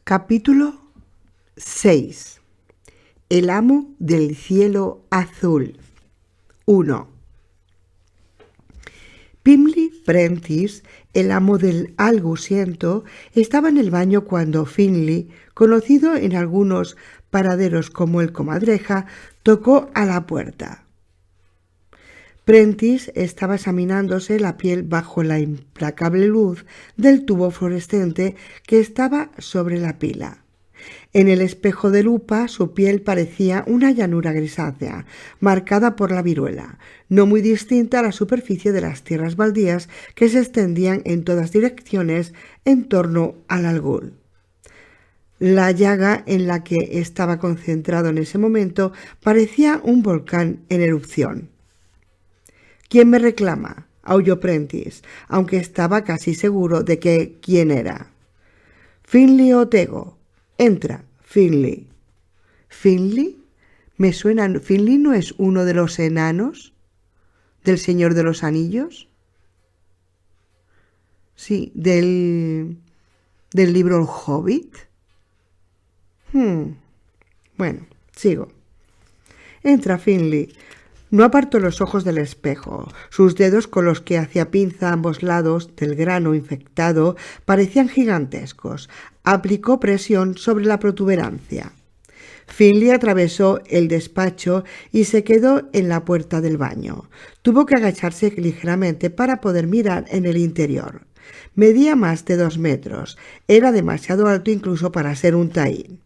Capítulo 6. El amo del cielo azul. 1. Pimli Prentice, el amo del Algusiento, estaba en el baño cuando Finley, conocido en algunos paraderos como el Comadreja, tocó a la puerta. Prentice estaba examinándose la piel bajo la implacable luz del tubo fluorescente que estaba sobre la pila. En el espejo de lupa su piel parecía una llanura grisácea, marcada por la viruela, no muy distinta a la superficie de las tierras baldías que se extendían en todas direcciones en torno al Algul. La llaga en la que estaba concentrado en ese momento parecía un volcán en erupción. «¿Quién me reclama?», aulló Prentice, aunque estaba casi seguro de que quién era. «Finley Otego. Entra, Finley». «¿Finley? Me suena. ¿Finley no es uno de los enanos del Señor de los Anillos?» «Sí, del libro El Hobbit». Bueno, sigo. «Entra, Finley». No apartó los ojos del espejo. Sus dedos, con los que hacía pinza a ambos lados del grano infectado, parecían gigantescos. Aplicó presión sobre la protuberancia. Finley atravesó el despacho y se quedó en la puerta del baño. Tuvo que agacharse ligeramente para poder mirar en el interior. Medía más de 2 metros. Era demasiado alto incluso para ser un taín.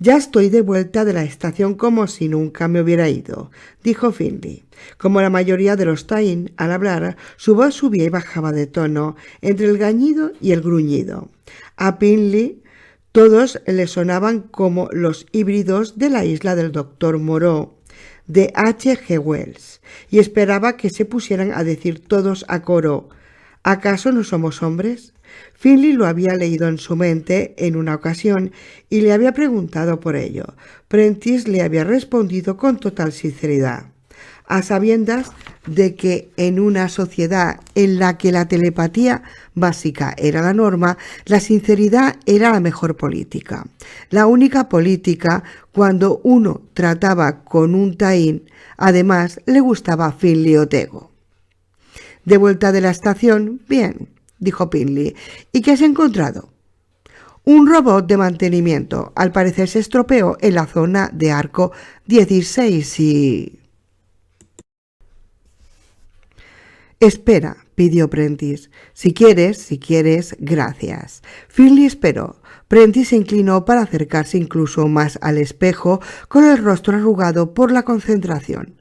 «Ya estoy de vuelta de la estación como si nunca me hubiera ido», dijo Finley. Como la mayoría de los taín, al hablar, su voz subía y bajaba de tono, entre el gañido y el gruñido. A Finley todos le sonaban como los híbridos de la isla del Doctor Moreau, de H. G. Wells, y esperaba que se pusieran a decir todos a coro: «¿Acaso no somos hombres?». Finley lo había leído en su mente en una ocasión y le había preguntado por ello. Prentice le había respondido con total sinceridad. A sabiendas de que en una sociedad en la que la telepatía básica era la norma, la sinceridad era la mejor política. La única política cuando uno trataba con un taín. Además, le gustaba Finley Otego. «De vuelta de la estación, bien», dijo Finley. «¿Y qué has encontrado?» «Un robot de mantenimiento. Al parecer se estropeó en la zona de arco 16 y...» «Espera», pidió Prentice. Si quieres, gracias». Finley esperó. Prentice se inclinó para acercarse incluso más al espejo, con el rostro arrugado por la concentración.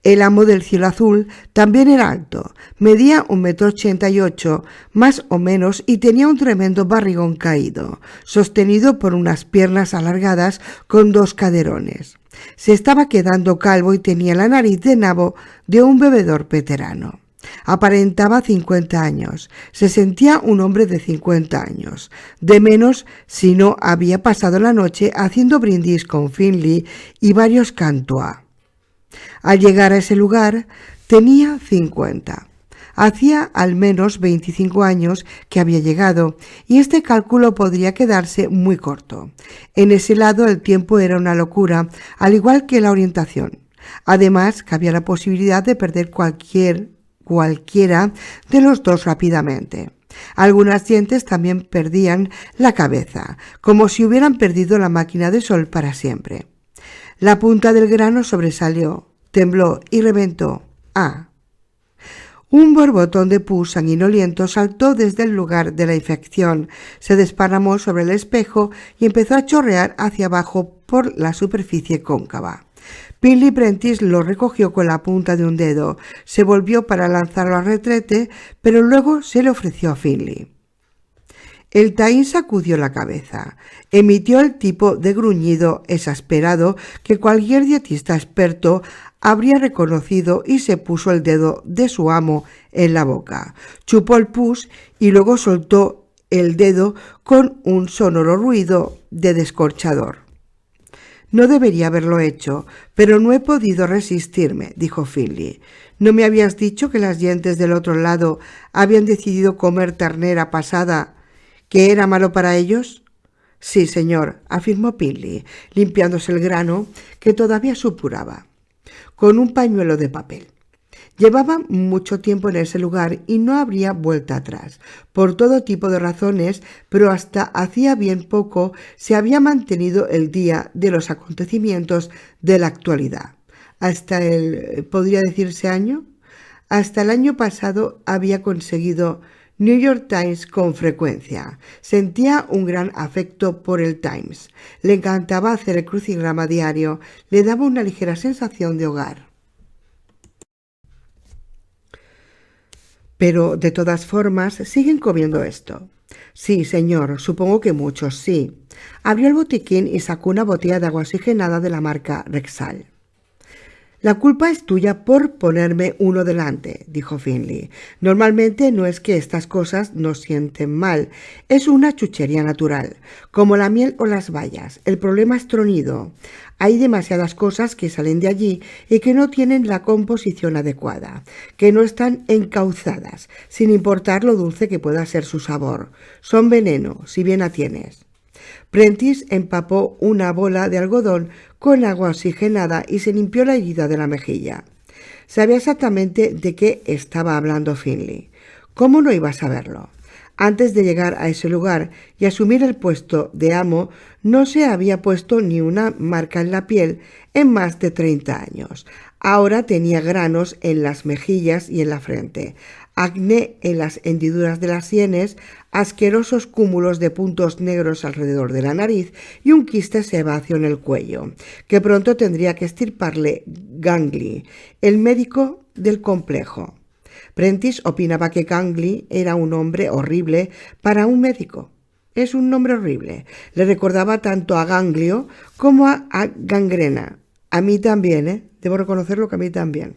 El amo del cielo azul también era alto, medía 1,88 m, más o menos, y tenía un tremendo barrigón caído, sostenido por unas piernas alargadas con 2 caderones. Se estaba quedando calvo y tenía la nariz de nabo de un bebedor veterano. Aparentaba 50 años. Se sentía un hombre de 50 años. De menos si no había pasado la noche haciendo brindis con Finley y varios Cantua. Al llegar a ese lugar tenía 50. Hacía al menos 25 años que había llegado, y este cálculo podría quedarse muy corto. En ese lado el tiempo era una locura, al igual que la orientación. Además, cabía la posibilidad de perder cualquiera de los dos rápidamente. Algunas gentes también perdían la cabeza, como si hubieran perdido la máquina de sol para siempre. La punta del grano sobresalió, tembló y reventó. Un borbotón de pus sanguinoliento saltó desde el lugar de la infección, se desparramó sobre el espejo y empezó a chorrear hacia abajo por la superficie cóncava. Finley Prentice lo recogió con la punta de un dedo, se volvió para lanzarlo al retrete, pero luego se le ofreció a Finley. El taín sacudió la cabeza, emitió el tipo de gruñido exasperado que cualquier dietista experto habría reconocido y se puso el dedo de su amo en la boca. Chupó el pus y luego soltó el dedo con un sonoro ruido de descorchador. «No debería haberlo hecho, pero no he podido resistirme», dijo Finley. «¿No me habías dicho que las gentes del otro lado habían decidido comer ternera pasada, que era malo para ellos?» Sí, señor, afirmó Pinley, limpiándose el grano que todavía supuraba con un pañuelo de papel. Llevaba mucho tiempo en ese lugar y no habría vuelta atrás, por todo tipo de razones, pero hasta hacía bien poco se había mantenido el día de los acontecimientos de la actualidad. ¿Podría decirse año? Hasta el año pasado había conseguido New York Times con frecuencia. Sentía un gran afecto por el Times. Le encantaba hacer el crucigrama diario. Le daba una ligera sensación de hogar. Pero, de todas formas, siguen comiendo esto. Sí, señor, supongo que muchos, sí. Abrió el botiquín y sacó una botella de agua oxigenada de la marca Rexall. La culpa es tuya por ponerme uno delante, dijo Finley. Normalmente no es que estas cosas nos sienten mal, es una chuchería natural, como la miel o las bayas. El problema es tronido. Hay demasiadas cosas que salen de allí y que no tienen la composición adecuada, que no están encauzadas, sin importar lo dulce que pueda ser su sabor. Son veneno, si bien la tienes. Prentice empapó una bola de algodón con agua oxigenada y se limpió la herida de la mejilla. Sabía exactamente de qué estaba hablando Finley. ¿Cómo no iba a saberlo? Antes de llegar a ese lugar y asumir el puesto de amo, no se había puesto ni una marca en la piel en más de 30 años. Ahora tenía granos en las mejillas y en la frente, acné en las hendiduras de las sienes, asquerosos cúmulos de puntos negros alrededor de la nariz y un quiste sebáceo en el cuello, que pronto tendría que extirparle Gangley, el médico del complejo. Prentice opinaba que Gangley era un nombre horrible para un médico. Es un nombre horrible. Le recordaba tanto a ganglio como a gangrena. A mí también, Debo reconocerlo que a mí también.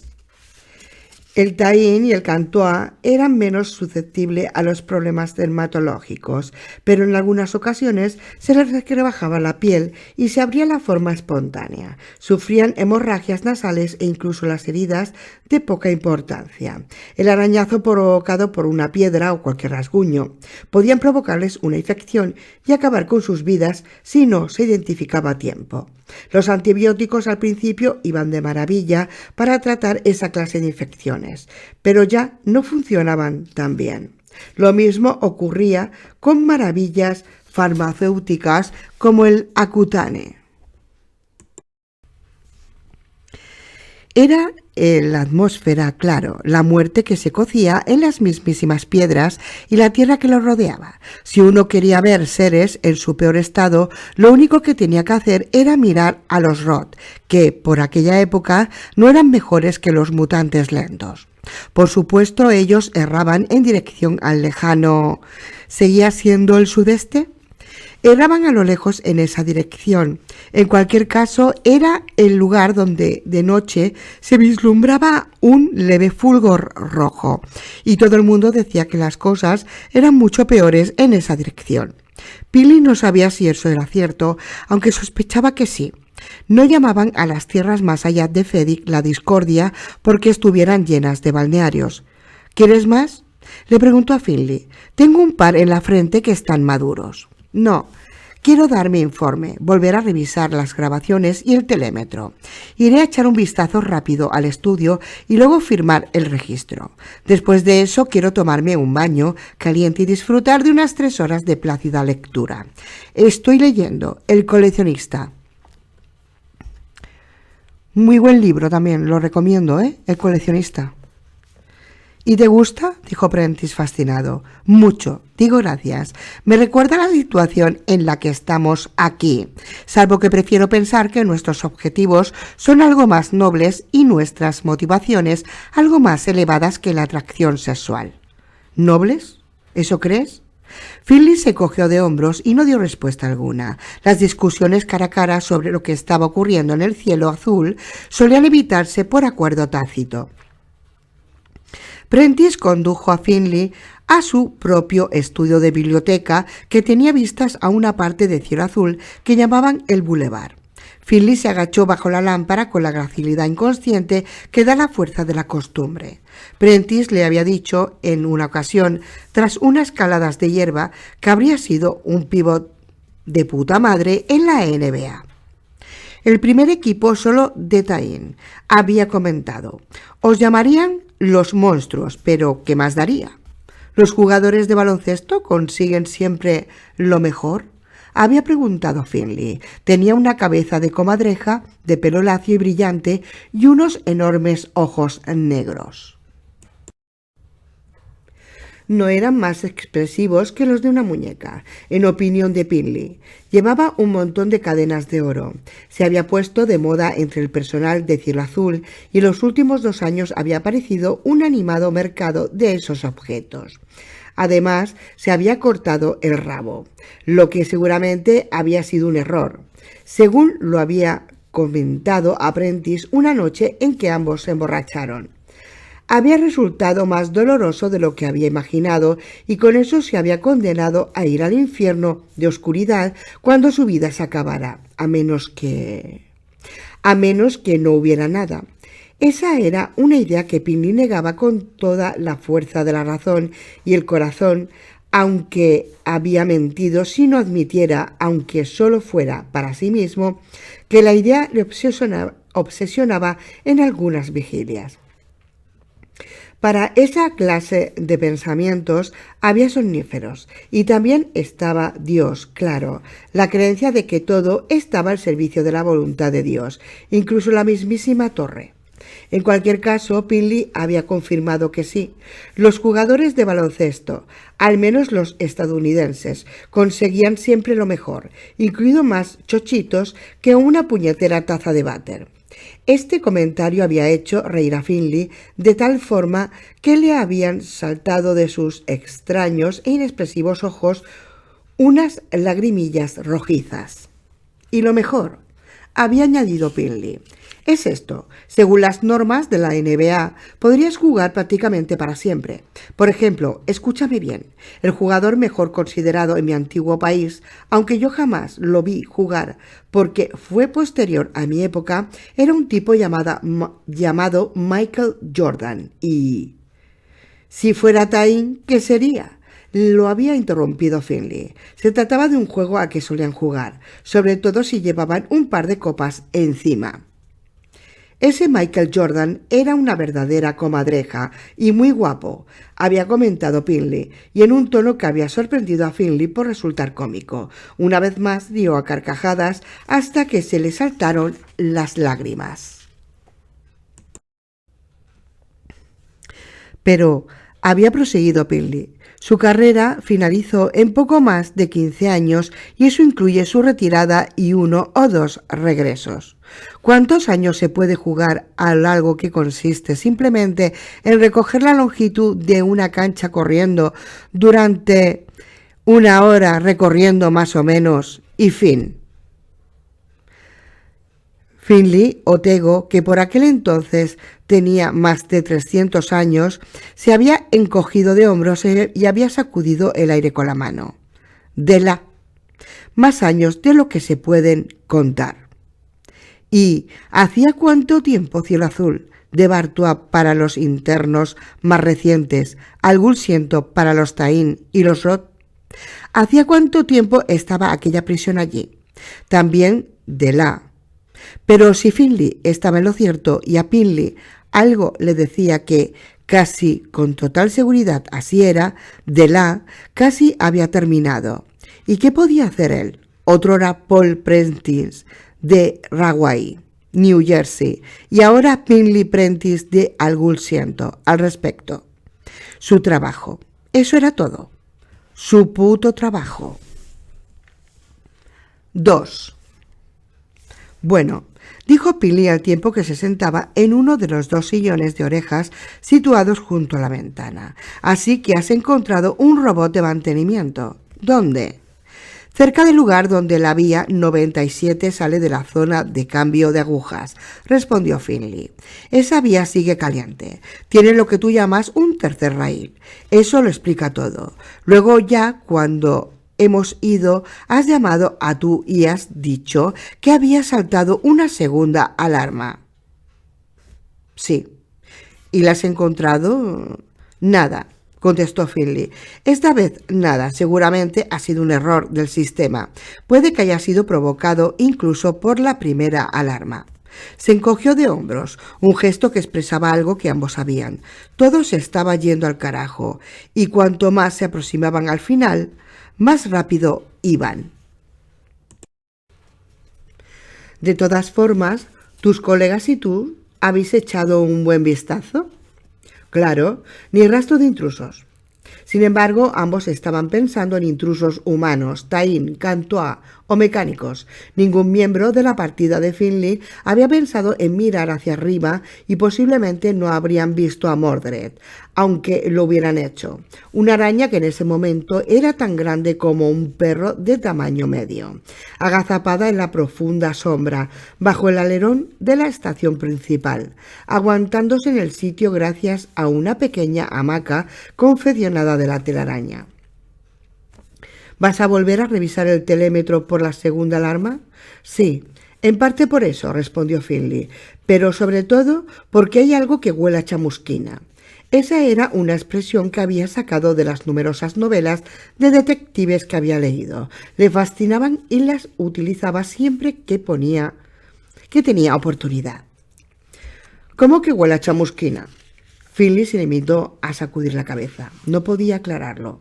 El taín y el cantoa eran menos susceptibles a los problemas dermatológicos, pero en algunas ocasiones se les rebajaba la piel y se abría la forma espontánea. Sufrían hemorragias nasales e incluso las heridas de poca importancia. El arañazo provocado por una piedra o cualquier rasguño podían provocarles una infección y acabar con sus vidas si no se identificaba a tiempo. Los antibióticos al principio iban de maravilla para tratar esa clase de infecciones, pero ya no funcionaban tan bien. Lo mismo ocurría con maravillas farmacéuticas como el Accutane. Era la atmósfera, claro, la muerte que se cocía en las mismísimas piedras y la tierra que los rodeaba. Si uno quería ver seres en su peor estado, lo único que tenía que hacer era mirar a los Rot, que por aquella época no eran mejores que los mutantes lentos. Por supuesto, ellos erraban en dirección al lejano... ¿Seguía siendo el sudeste? Erraban a lo lejos en esa dirección. En cualquier caso, era el lugar donde de noche se vislumbraba un leve fulgor rojo, y todo el mundo decía que las cosas eran mucho peores en esa dirección. Pinley no sabía si eso era cierto, aunque sospechaba que sí. No llamaban a las tierras más allá de Fedic la discordia porque estuvieran llenas de balnearios. ¿Quieres más?, le preguntó a Finley. Tengo un par en la frente que están maduros. No, quiero dar mi informe, volver a revisar las grabaciones y el telémetro. Iré a echar un vistazo rápido al estudio y luego firmar el registro. Después de eso quiero tomarme un baño caliente y disfrutar de unas 3 horas de plácida lectura. Estoy leyendo El coleccionista. Muy buen libro también, lo recomiendo, El coleccionista. ¿Y te gusta?, dijo Prentice fascinado. Mucho, digo gracias. Me recuerda a la situación en la que estamos aquí, salvo que prefiero pensar que nuestros objetivos son algo más nobles y nuestras motivaciones algo más elevadas que la atracción sexual. ¿Nobles? ¿Eso crees? Finley se cogió de hombros y no dio respuesta alguna. Las discusiones cara a cara sobre lo que estaba ocurriendo en el cielo azul solían evitarse por acuerdo tácito. Prentice condujo a Finley a su propio estudio de biblioteca que tenía vistas a una parte de cielo azul que llamaban el Boulevard. Finley se agachó bajo la lámpara con la gracilidad inconsciente que da la fuerza de la costumbre. Prentice le había dicho en una ocasión, tras unas caladas de hierba, que habría sido un pivot de puta madre en la NBA. El primer equipo solo de Tain había comentado: os llamarían los monstruos, pero ¿qué más daría? ¿Los jugadores de baloncesto consiguen siempre lo mejor?, había preguntado Finley. Tenía una cabeza de comadreja, de pelo lacio y brillante, y unos enormes ojos negros. No eran más expresivos que los de una muñeca, en opinión de Finley. Llevaba un montón de cadenas de oro. Se había puesto de moda entre el personal de Cielo Azul y en los últimos 2 años había aparecido un animado mercado de esos objetos. Además, se había cortado el rabo, lo que seguramente había sido un error, según lo había comentado a Prentice una noche en que ambos se emborracharon. Había resultado más doloroso de lo que había imaginado y con eso se había condenado a ir al infierno de oscuridad cuando su vida se acabara, a menos que no hubiera nada. Esa era una idea que Finley negaba con toda la fuerza de la razón y el corazón, aunque había mentido si no admitiera, aunque solo fuera para sí mismo, que la idea le obsesionaba en algunas vigilias. Para esa clase de pensamientos había somníferos, y también estaba Dios, claro, la creencia de que todo estaba al servicio de la voluntad de Dios, incluso la mismísima torre. En cualquier caso, Finley había confirmado que sí. Los jugadores de baloncesto, al menos los estadounidenses, conseguían siempre lo mejor, incluido más chochitos que una puñetera taza de váter. Este comentario había hecho reír a Finley de tal forma que le habían saltado de sus extraños e inexpresivos ojos unas lagrimillas rojizas. Y lo mejor, había añadido Finley, es esto: según las normas de la NBA, podrías jugar prácticamente para siempre. Por ejemplo, escúchame bien, el jugador mejor considerado en mi antiguo país, aunque yo jamás lo vi jugar porque fue posterior a mi época, era un tipo llamado Michael Jordan. Y si fuera Tain, ¿qué sería? Lo había interrumpido Finley. Se trataba de un juego a que solían jugar, sobre todo si llevaban un par de copas encima. Ese Michael Jordan era una verdadera comadreja y muy guapo, había comentado Finley, y en un tono que había sorprendido a Finley por resultar cómico. Una vez más dio a carcajadas hasta que se le saltaron las lágrimas. Pero había proseguido Finley. Su carrera finalizó en poco más de 15 años y eso incluye su retirada y 1 o 2 regresos. ¿Cuántos años se puede jugar a algo que consiste simplemente en recoger la longitud de una cancha corriendo durante 1 hora, recorriendo más o menos, y fin? Finley Otego, que por aquel entonces tenía más de 300 años, se había encogido de hombros y había sacudido el aire con la mano. Más años de lo que se pueden contar. ¿Y hacía cuánto tiempo, Cielo Azul, de Bartua para los internos más recientes, algún ciento para los Tain y los Roth? ¿Hacía cuánto tiempo estaba aquella prisión allí? También Pero si Finley estaba en lo cierto y a Finley algo le decía que, casi con total seguridad así era, casi había terminado. ¿Y qué podía hacer él? Otrora Paul Prentice de Rahway, New Jersey, y ahora Finley Prentice de algún ciento al respecto. Su trabajo. Eso era todo. Su puto trabajo. 2. Bueno, dijo Finley al tiempo que se sentaba en uno de los 2 sillones de orejas situados junto a la ventana. Así que has encontrado un robot de mantenimiento. ¿Dónde? Cerca del lugar donde la vía 97 sale de la zona de cambio de agujas, respondió Finley. Esa vía sigue caliente. Tiene lo que tú llamas un tercer raíl. Eso lo explica todo. Luego ya, cuando hemos ido, has llamado a tú y has dicho que había saltado una segunda alarma. Sí. ¿Y la has encontrado? Nada. contestó Finley. Esta vez nada, seguramente ha sido un error del sistema. Puede que haya sido provocado incluso por la primera alarma. Se encogió de hombros, un gesto que expresaba algo que ambos sabían. Todo se estaba yendo al carajo, y cuanto más se aproximaban al final, más rápido iban. De todas formas, ¿tus colegas y tú habéis echado un buen vistazo? Claro, ni rastro de intrusos. Sin embargo, ambos estaban pensando en intrusos humanos, Tain, Cantois o mecánicos. Ningún miembro de la partida de Finley había pensado en mirar hacia arriba y posiblemente no habrían visto a Mordred, aunque lo hubieran hecho. Una araña que en ese momento era tan grande como un perro de tamaño medio, agazapada en la profunda sombra, bajo el alerón de la estación principal, aguantándose en el sitio gracias a una pequeña hamaca confeccionada de la telaraña. ¿Vas a volver a revisar el telémetro por la segunda alarma? Sí, en parte por eso, respondió Finley, pero sobre todo porque hay algo que huele a chamusquina. Esa era una expresión que había sacado de las numerosas novelas de detectives que había leído. Le fascinaban y las utilizaba siempre que tenía oportunidad. ¿Cómo que huele a chamusquina? Finley se limitó a sacudir la cabeza. No podía aclararlo.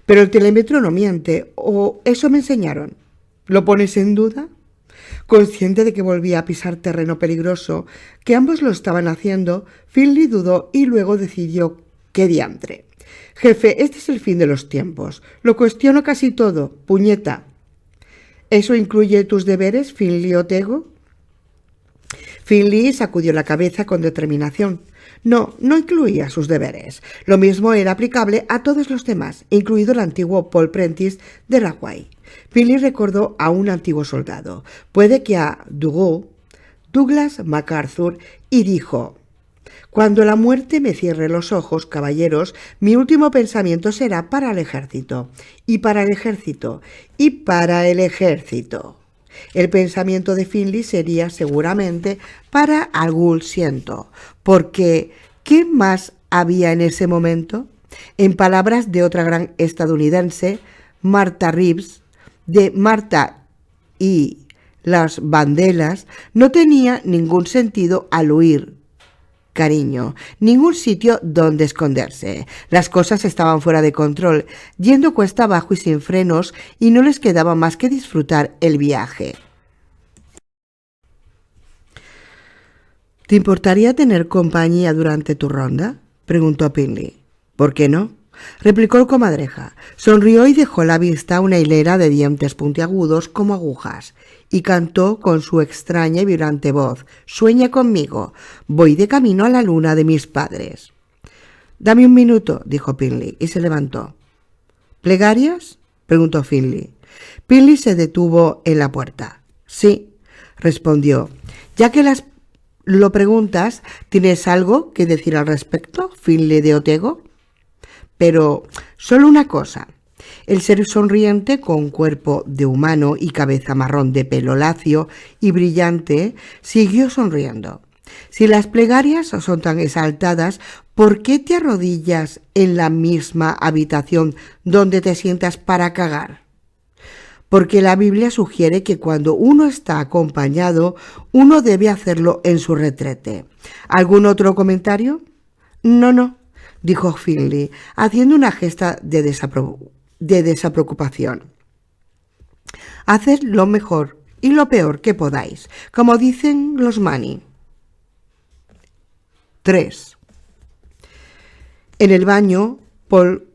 Pero el telémetro no miente, o eso me enseñaron. ¿Lo pones en duda? Consciente de que volvía a pisar terreno peligroso, que ambos lo estaban haciendo, Finley dudó y luego decidió qué diantre. Jefe, este es el fin de los tiempos. Lo cuestiono casi todo, puñeta. ¿Eso incluye tus deberes, Finley Otego? Finley sacudió la cabeza con determinación. No incluía sus deberes. Lo mismo era aplicable a todos los demás, incluido el antiguo Paul Prentice de Rawhide. Finley recordó a un antiguo soldado, puede que a Douglas MacArthur, y dijo: «Cuando la muerte me cierre los ojos, caballeros, mi último pensamiento será para el ejército, y para el ejército, y para el ejército». El pensamiento de Finley sería seguramente para Algul Siento, porque ¿qué más había en ese momento? En palabras de otra gran estadounidense, Martha Reeves, de Martha y las Vandellas, no tenía ningún sentido al huir. Cariño, ningún sitio donde esconderse. Las cosas estaban fuera de control, yendo cuesta abajo y sin frenos, y no les quedaba más que disfrutar el viaje. ¿Te importaría tener compañía durante tu ronda?, preguntó Finley. ¿Por qué no?, replicó el comadreja. Sonrió y dejó a la vista una hilera de dientes puntiagudos como agujas, y cantó con su extraña y vibrante voz: «Sueña conmigo, voy de camino a la luna de mis padres». «Dame un minuto», dijo Finley, y se levantó. «¿Plegarias?», preguntó Finley. Finley se detuvo en la puerta. «Sí», respondió. «Ya que lo preguntas, ¿tienes algo que decir al respecto, Finley de Otego?» «Pero solo una cosa». El ser sonriente, con cuerpo de humano y cabeza marrón de pelo lacio y brillante, siguió sonriendo. «Si las plegarias son tan exaltadas, ¿por qué te arrodillas en la misma habitación donde te sientas para cagar?» «Porque la Biblia sugiere que cuando uno está acompañado, uno debe hacerlo en su retrete». ¿Algún otro comentario? No, dijo Finley, haciendo una gesta de desapreocupación. «Haced lo mejor y lo peor que podáis, como dicen los Mani». 3. En el baño, Paul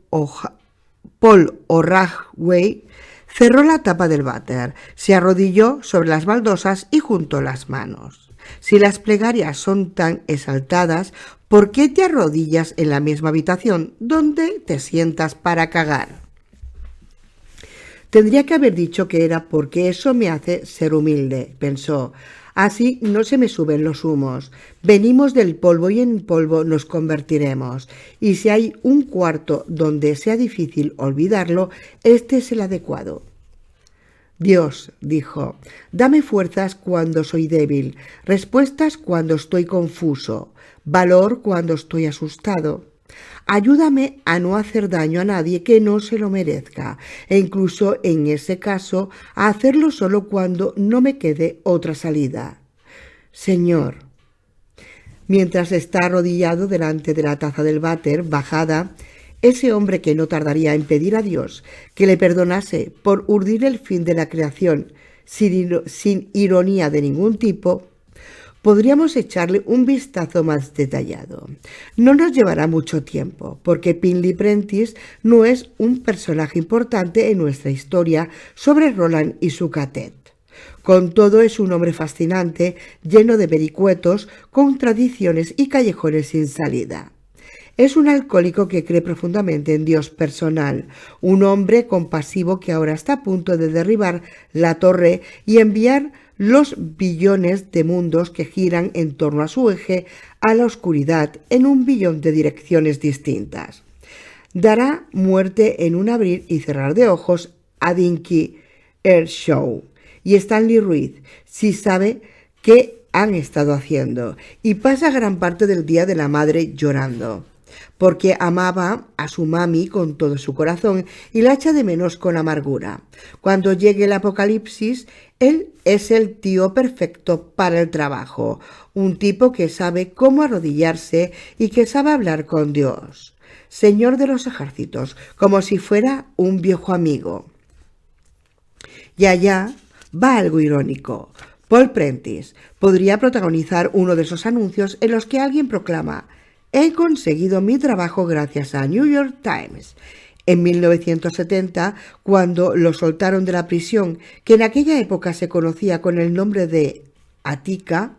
O'Rahway cerró la tapa del váter, se arrodilló sobre las baldosas y juntó las manos. «Si las plegarias son tan exaltadas, ¿por qué te arrodillas en la misma habitación donde te sientas para cagar?» Tendría que haber dicho que era porque eso me hace ser humilde, pensó. Así no se me suben los humos. Venimos del polvo y en polvo nos convertiremos. Y si hay un cuarto donde sea difícil olvidarlo, este es el adecuado. «Dios», dijo, «dame fuerzas cuando soy débil, respuestas cuando estoy confuso, valor cuando estoy asustado. Ayúdame a no hacer daño a nadie que no se lo merezca, e incluso en ese caso a hacerlo solo cuando no me quede otra salida. Señor, mientras está arrodillado delante de la taza del váter bajada, ese hombre que no tardaría en pedir a Dios que le perdonase por urdir el fin de la creación sin ironía de ningún tipo, podríamos echarle un vistazo más detallado. No nos llevará mucho tiempo, porque Pinley Prentice no es un personaje importante en nuestra historia sobre Roland y su catet. Con todo, es un hombre fascinante, lleno de vericuetos, contradicciones y callejones sin salida. Es un alcohólico que cree profundamente en Dios personal, un hombre compasivo que ahora está a punto de derribar la torre y enviar los billones de mundos que giran en torno a su eje a la oscuridad en un billón de direcciones distintas. Dará muerte en un abrir y cerrar de ojos a Dinky Earnshaw y Stanley Ruiz, si sabe qué han estado haciendo, y pasa gran parte del Día de la Madre llorando, porque amaba a su mami con todo su corazón y la echa de menos con amargura. Cuando llegue el apocalipsis, él es el tío perfecto para el trabajo, un tipo que sabe cómo arrodillarse y que sabe hablar con Dios, Señor de los ejércitos, como si fuera un viejo amigo. Y allá va algo irónico. Paul Prentice podría protagonizar uno de esos anuncios en los que alguien proclama: «He conseguido mi trabajo gracias a New York Times». En 1970, cuando lo soltaron de la prisión, que en aquella época se conocía con el nombre de Attica,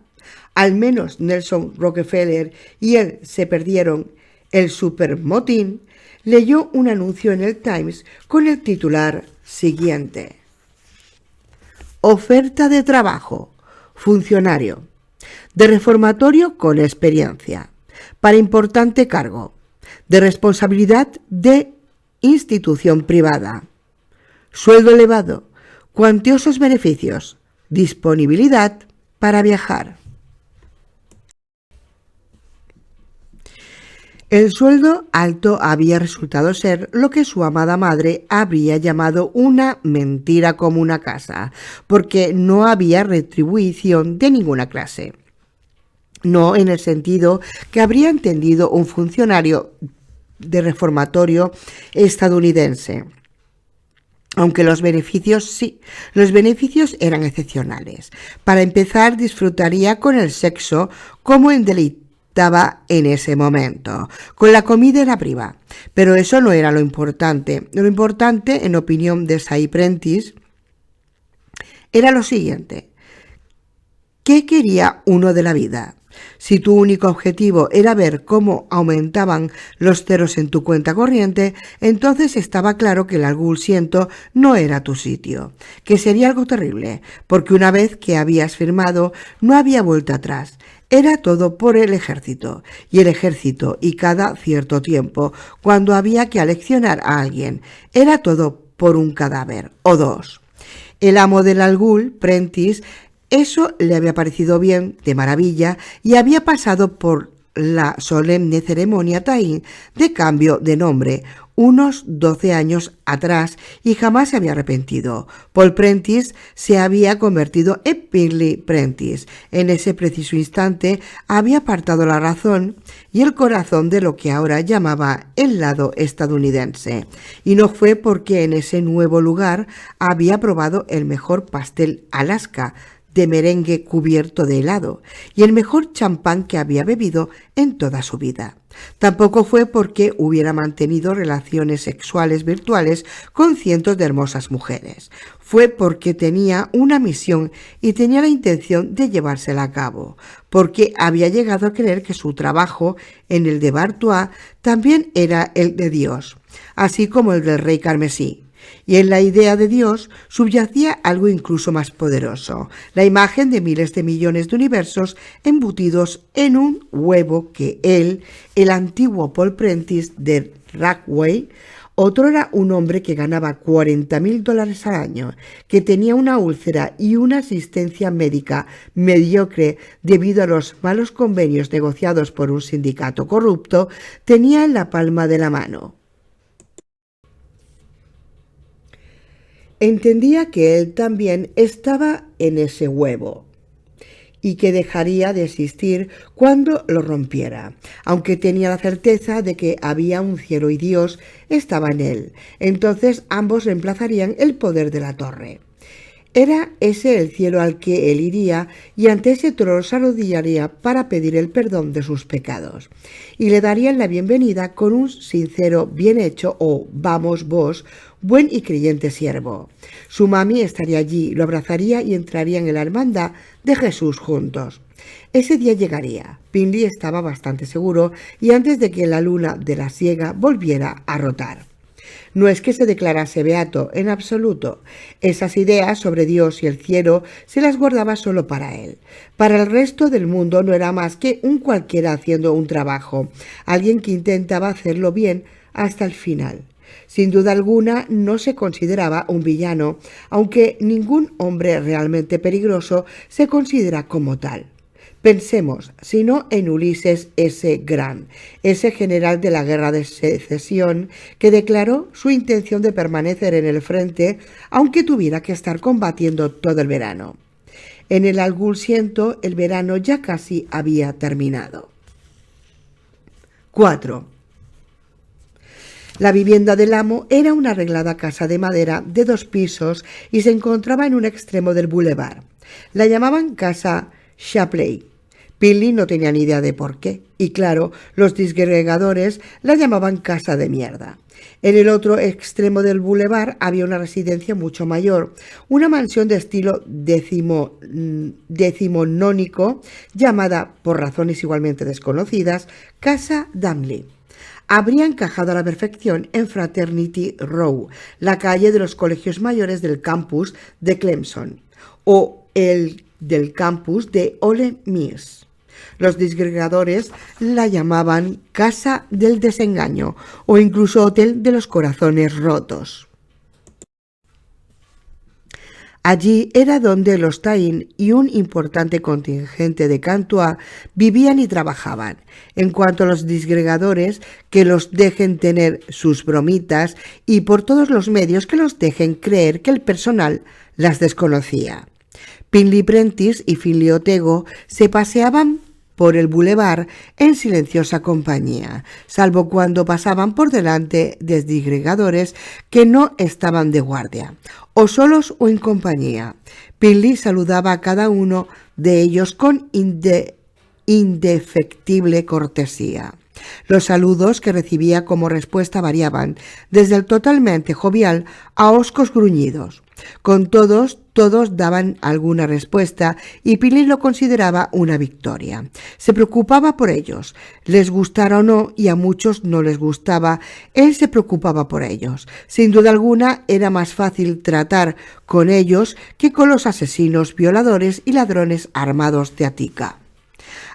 al menos Nelson Rockefeller y él se perdieron el supermotín, leyó un anuncio en el Times con el titular siguiente: «Oferta de trabajo, funcionario, de reformatorio con experiencia, para importante cargo, de responsabilidad de institución privada, sueldo elevado, cuantiosos beneficios, disponibilidad para viajar». El sueldo alto había resultado ser lo que su amada madre habría llamado una mentira como una casa, porque no había retribución de ninguna clase. No en el sentido que habría entendido un funcionario de reformatorio estadounidense. Aunque los beneficios sí, los beneficios eran excepcionales. Para empezar, disfrutaría con el sexo como en estaba en ese momento, con la comida y la priva. Pero eso no era lo importante. Lo importante, en opinión de Cy Prentice, era lo siguiente: ¿qué quería uno de la vida? Si tu único objetivo era ver cómo aumentaban los ceros en tu cuenta corriente, entonces estaba claro que el Algulsiento no era tu sitio, que sería algo terrible, porque una vez que habías firmado no había vuelta atrás. Era todo por el ejército, y cada cierto tiempo, cuando había que aleccionar a alguien, era todo por un cadáver, o dos. El amo del Algul, Prentice, eso le había parecido bien, de maravilla, y había pasado por la solemne ceremonia taín de cambio de nombre unos 12 años atrás y jamás se había arrepentido. Paul Prentice se había convertido en Pinley Prentice. En ese preciso instante había apartado la razón y el corazón de lo que ahora llamaba el lado estadounidense. Y no fue porque en ese nuevo lugar había probado el mejor pastel Alaska de merengue cubierto de helado y el mejor champán que había bebido en toda su vida. Tampoco fue porque hubiera mantenido relaciones sexuales virtuales con cientos de hermosas mujeres. Fue porque tenía una misión y tenía la intención de llevársela a cabo, porque había llegado a creer que su trabajo en el de Bartois también era el de Dios, así como el del rey carmesí. Y en la idea de Dios subyacía algo incluso más poderoso, la imagen de miles de millones de universos embutidos en un huevo que él, el antiguo Paul Prentice de Rackway, Otro era un hombre que ganaba $40,000 al año, que tenía una úlcera y una asistencia médica mediocre debido a los malos convenios negociados por un sindicato corrupto, tenía en la palma de la mano. Entendía que él también estaba en ese huevo y que dejaría de existir cuando lo rompiera, aunque tenía la certeza de que había un cielo y Dios estaba en él. Entonces ambos reemplazarían el poder de la torre. Era ese el cielo al que él iría y ante ese trono se arrodillaría para pedir el perdón de sus pecados. Y le darían la bienvenida con un sincero bien hecho o vamos vos, buen y creyente siervo. Su mami estaría allí, lo abrazaría y entrarían en la hermandad de Jesús juntos. Ese día llegaría. Pinley estaba bastante seguro y antes de que la luna de la siega volviera a rotar. No es que se declarase beato, en absoluto. Esas ideas sobre Dios y el cielo se las guardaba solo para él. Para el resto del mundo no era más que un cualquiera haciendo un trabajo, alguien que intentaba hacerlo bien hasta el final. Sin duda alguna no se consideraba un villano, aunque ningún hombre realmente peligroso se considera como tal. Pensemos, sino en Ulises S. Grant, ese general de la Guerra de Secesión que declaró su intención de permanecer en el frente aunque tuviera que estar combatiendo todo el verano. En el Algulsiento el verano ya casi había terminado. 4. La vivienda del amo era una arreglada casa de madera de 2 pisos y se encontraba en un extremo del bulevar. La llamaban casa Shapley. Pinley no tenía ni idea de por qué, y claro, los disgregadores la llamaban casa de mierda. En el otro extremo del bulevar había una residencia mucho mayor, una mansión de estilo decimonónico llamada, por razones igualmente desconocidas, Casa Damley. Habría encajado a la perfección en Fraternity Row, la calle de los colegios mayores del campus de Clemson, o el del campus de Ole Miss. Los disgregadores la llamaban Casa del Desengaño o incluso Hotel de los Corazones Rotos. Allí era donde los Tain y un importante contingente de Cantua vivían y trabajaban. En cuanto a los disgregadores, que los dejen tener sus bromitas y por todos los medios que los dejen creer que el personal las desconocía. Pinley Prentice y Finley Otego se paseaban por el bulevar en silenciosa compañía, salvo cuando pasaban por delante de disgregadores que no estaban de guardia, o solos o en compañía. Pinley saludaba a cada uno de ellos con indefectible cortesía. Los saludos que recibía como respuesta variaban, desde el totalmente jovial a hoscos gruñidos. Con todos daban alguna respuesta y Pinley lo consideraba una victoria. Se preocupaba por ellos, les gustara o no, y a muchos no les gustaba, él se preocupaba por ellos. Sin duda alguna era más fácil tratar con ellos que con los asesinos, violadores y ladrones armados de Attica.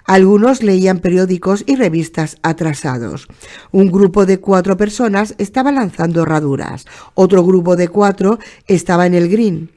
Algunos leían periódicos y revistas atrasados. Un grupo de 4 personas estaba lanzando herraduras. Otro grupo de 4 estaba en el green.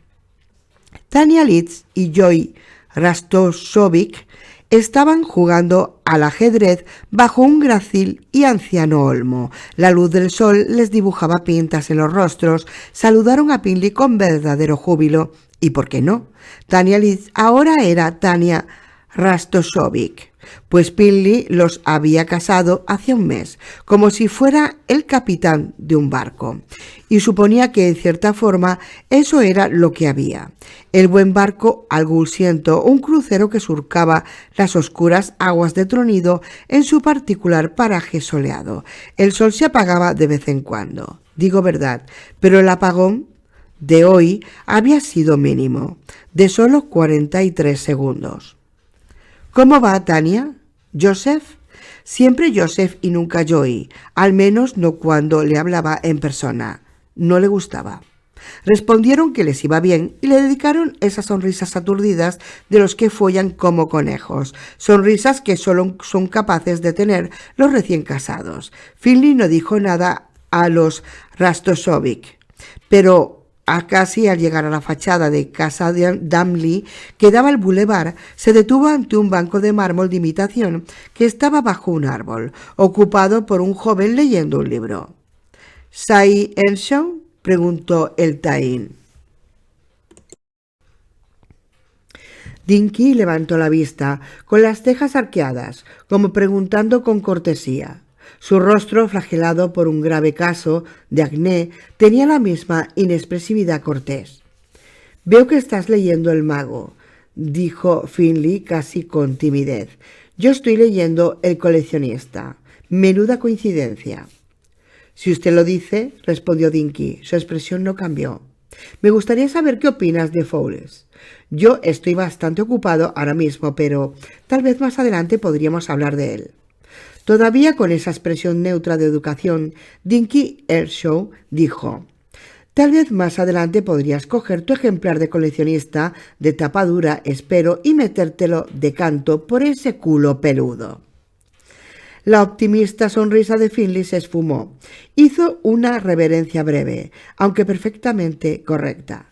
Tanya Leeds y Joy Rastosovic estaban jugando al ajedrez bajo un grácil y anciano olmo. La luz del sol les dibujaba pintas en los rostros. Saludaron a Pinley con verdadero júbilo. ¿Y por qué no? Tanya Leeds ahora era Tanya Rastosovic, pues Pinley los había casado hace un mes, como si fuera el capitán de un barco, y suponía que en cierta forma eso era lo que había. El buen barco Algulsiento, un crucero que surcaba las oscuras aguas de Tronido en su particular paraje soleado. El sol se apagaba de vez en cuando, digo verdad, pero el apagón de hoy había sido mínimo, de solo 43 segundos. ¿Cómo va, Tania? ¿Joseph? Siempre Joseph y nunca Joey, al menos no cuando le hablaba en persona. No le gustaba. Respondieron que les iba bien y le dedicaron esas sonrisas aturdidas de los que follan como conejos, sonrisas que solo son capaces de tener los recién casados. Finley no dijo nada a los Rastosovic, pero casi al llegar a la fachada de casa de Damley, que daba al bulevar, se detuvo ante un banco de mármol de imitación que estaba bajo un árbol, ocupado por un joven leyendo un libro. «¿Sai Earnshaw?», preguntó el Taín. Dinky levantó la vista, con las cejas arqueadas, como preguntando con cortesía. Su rostro, flagelado por un grave caso de acné, tenía la misma inexpresividad cortés. «Veo que estás leyendo El mago», dijo Finley casi con timidez. «Yo estoy leyendo El coleccionista. Menuda coincidencia». «Si usted lo dice», respondió Dinky. Su expresión no cambió. «Me gustaría saber qué opinas de Fowles. Yo estoy bastante ocupado ahora mismo, pero tal vez más adelante podríamos hablar de él». Todavía con esa expresión neutra de educación, Dinky Earnshaw dijo: «Tal vez más adelante podrías coger tu ejemplar de coleccionista de tapa dura, espero, y metértelo de canto por ese culo peludo». La optimista sonrisa de Finley se esfumó. Hizo una reverencia breve, aunque perfectamente correcta.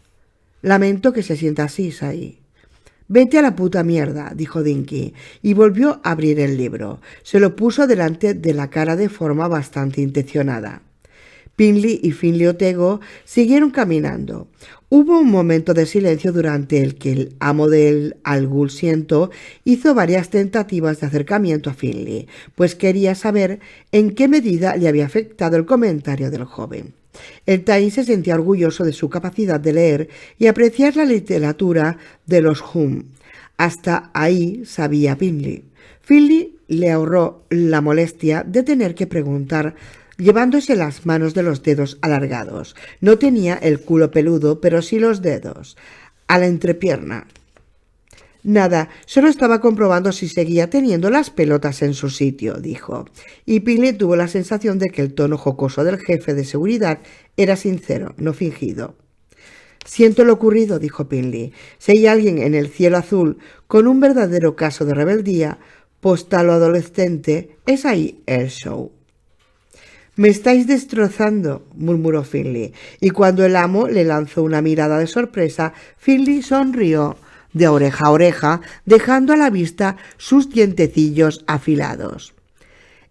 «Lamento que se sienta así, Sai». «Vete a la puta mierda», dijo Dinky, y volvió a abrir el libro. Se lo puso delante de la cara de forma bastante intencionada. Pinley y Finley Otego siguieron caminando. Hubo un momento de silencio durante el que el amo del Algulsiento hizo varias tentativas de acercamiento a Finley, pues quería saber en qué medida le había afectado el comentario del joven. El Taín se sentía orgulloso de su capacidad de leer y apreciar la literatura de los Hum. Hasta ahí sabía Pinley. Finley le ahorró la molestia de tener que preguntar, llevándose las manos de los dedos alargados. No tenía el culo peludo, pero sí los dedos. A la entrepierna. «Nada, solo estaba comprobando si seguía teniendo las pelotas en su sitio», dijo. Y Pinley tuvo la sensación de que el tono jocoso del jefe de seguridad era sincero, no fingido. «Siento lo ocurrido», dijo Pinley. «Si hay alguien en el cielo azul con un verdadero caso de rebeldía, postal o adolescente, es ahí Earnshaw». «Me estáis destrozando», murmuró Finley, y cuando el amo le lanzó una mirada de sorpresa, Finley sonrió de oreja a oreja, dejando a la vista sus dientecillos afilados.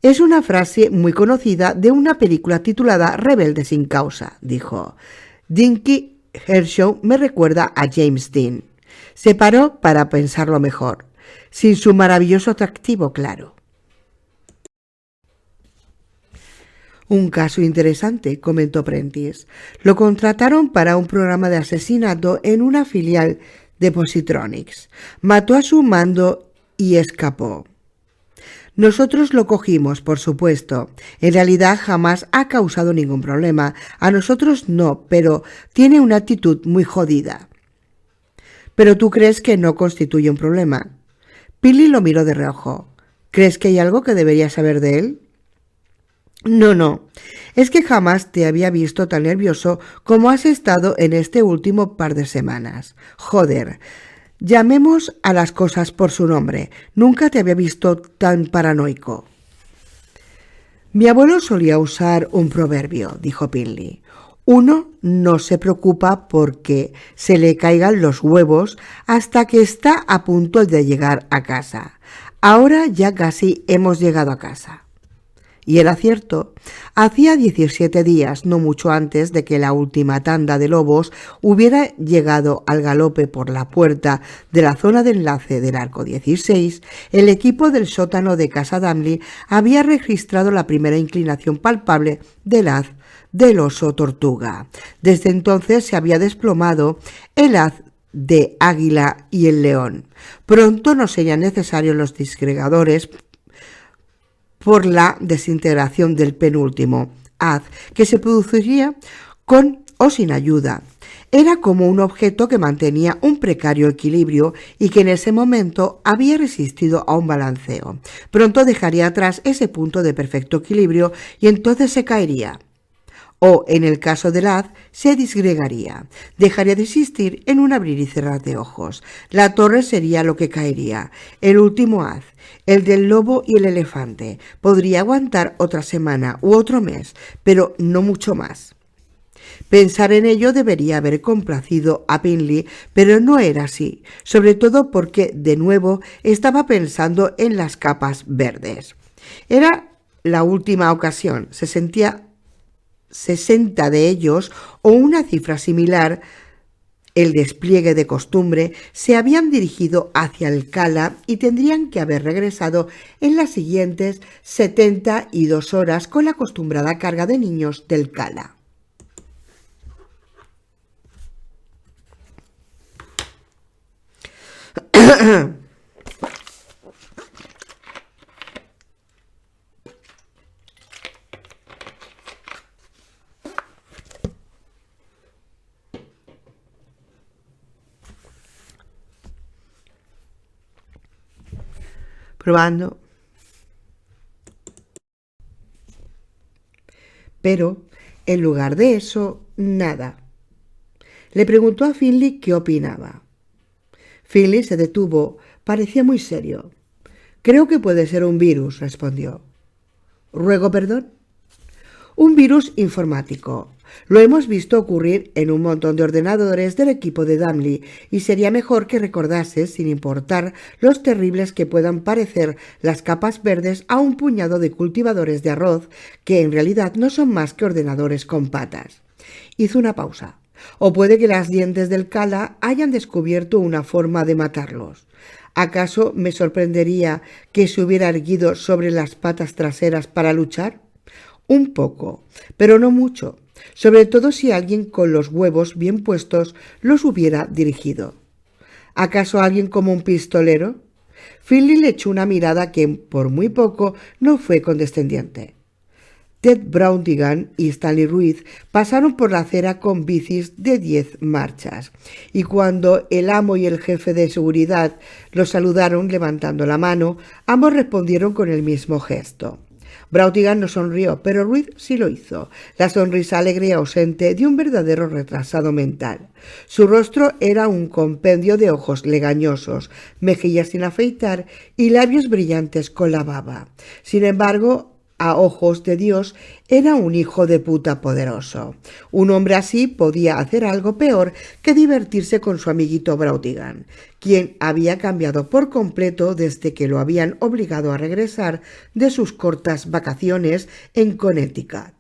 «Es una frase muy conocida de una película titulada Rebelde sin causa», dijo. «Dinky Earnshaw me recuerda a James Dean». Se paró para pensarlo mejor. Sin su maravilloso atractivo, claro. «Un caso interesante», comentó Prentice. «Lo contrataron para un programa de asesinato en una filial de Positronics. Mató a su mando y escapó. Nosotros lo cogimos, por supuesto. En realidad jamás ha causado ningún problema. A nosotros no, pero tiene una actitud muy jodida». «¿Pero tú crees que no constituye un problema?» Pinley lo miró de reojo. «¿Crees que hay algo que debería saber de él?» No, es que jamás te había visto tan nervioso como has estado en este último par de semanas. Joder, llamemos a las cosas por su nombre. Nunca te había visto tan paranoico». «Mi abuelo solía usar un proverbio», dijo Pinley. «Uno no se preocupa porque se le caigan los huevos hasta que está a punto de llegar a casa. Ahora ya casi hemos llegado a casa». Y era cierto. Hacía 17 días, no mucho antes de que la última tanda de lobos hubiera llegado al galope por la puerta de la zona de enlace del arco 16, el equipo del sótano de Casa Damley había registrado la primera inclinación palpable del haz del oso tortuga. Desde entonces se había desplomado el haz de águila y el león. Pronto no serían necesarios los disgregadores por la desintegración del penúltimo haz, que se produciría con o sin ayuda. Era como un objeto que mantenía un precario equilibrio y que en ese momento había resistido a un balanceo. Pronto dejaría atrás ese punto de perfecto equilibrio y entonces se caería. o, en el caso del haz, se disgregaría. Dejaría de existir en un abrir y cerrar de ojos. La torre sería lo que caería. El último haz, el del lobo y el elefante, podría aguantar otra semana u otro mes, pero no mucho más. Pensar en ello debería haber complacido a Bingley, pero no era así, sobre todo porque, de nuevo, estaba pensando en las capas verdes. Era la última ocasión, 60 de ellos, o una cifra similar, el despliegue de costumbre, se habían dirigido hacia el Cala y tendrían que haber regresado en las siguientes 72 horas con la acostumbrada carga de niños del Cala. Probando. Pero, en lugar de eso, nada. Le preguntó a Finley qué opinaba. Finley se detuvo. Parecía muy serio. «Creo que puede ser un virus», respondió. «¿Ruego perdón?» «Un virus informático. Lo hemos visto ocurrir en un montón de ordenadores del equipo de Dumley y sería mejor que recordases, sin importar los terribles que puedan parecer las capas verdes, a un puñado de cultivadores de arroz que en realidad no son más que ordenadores con patas». Hizo una pausa. «O puede que las dientes del Cala hayan descubierto una forma de matarlos. ¿Acaso me sorprendería que se hubiera erguido sobre las patas traseras para luchar? Un poco, pero no mucho, sobre todo si alguien con los huevos bien puestos los hubiera dirigido. ¿Acaso alguien como un pistolero?» Finley le echó una mirada que, por muy poco, no fue condescendiente. Ted Brautigan y Stanley Ruiz pasaron por la acera con bicis de 10 marchas, y cuando el amo y el jefe de seguridad los saludaron levantando la mano, ambos respondieron con el mismo gesto. Brautigan no sonrió, pero Ruiz sí lo hizo, la sonrisa alegre y ausente de un verdadero retrasado mental. Su rostro era un compendio de ojos legañosos, mejillas sin afeitar y labios brillantes con la baba. Sin embargo, a ojos de Dios, era un hijo de puta poderoso. Un hombre así podía hacer algo peor que divertirse con su amiguito Brautigan, quien había cambiado por completo desde que lo habían obligado a regresar de sus cortas vacaciones en Connecticut.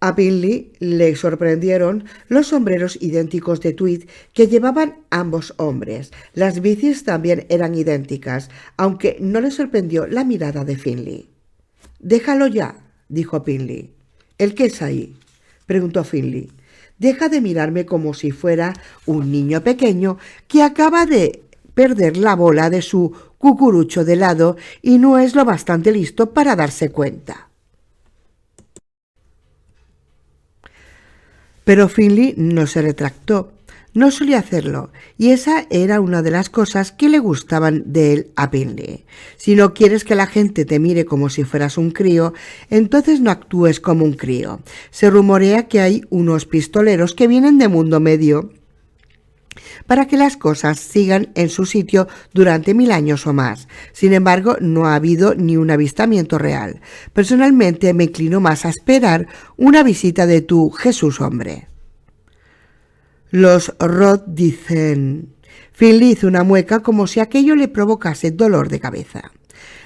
A Bingley le sorprendieron los sombreros idénticos de tweed que llevaban ambos hombres. Las bicis también eran idénticas, aunque no le sorprendió la mirada de Finley. «Déjalo ya», dijo Bingley. «¿El qué es ahí?», preguntó Finley. «Deja de mirarme como si fuera un niño pequeño que acaba de perder la bola de su cucurucho de helado y no es lo bastante listo para darse cuenta». Pero Finley no se retractó. No solía hacerlo, y esa era una de las cosas que le gustaban de él a Bingley. Si no quieres que la gente te mire como si fueras un crío, entonces no actúes como un crío. Se rumorea que hay unos pistoleros que vienen de Mundo Medio para que las cosas sigan en su sitio durante 1000 años o más. Sin embargo, no ha habido ni un avistamiento real. Personalmente me inclino más a esperar una visita de tu Jesús hombre. Los Roth dicen... Finley hizo una mueca como si aquello le provocase dolor de cabeza.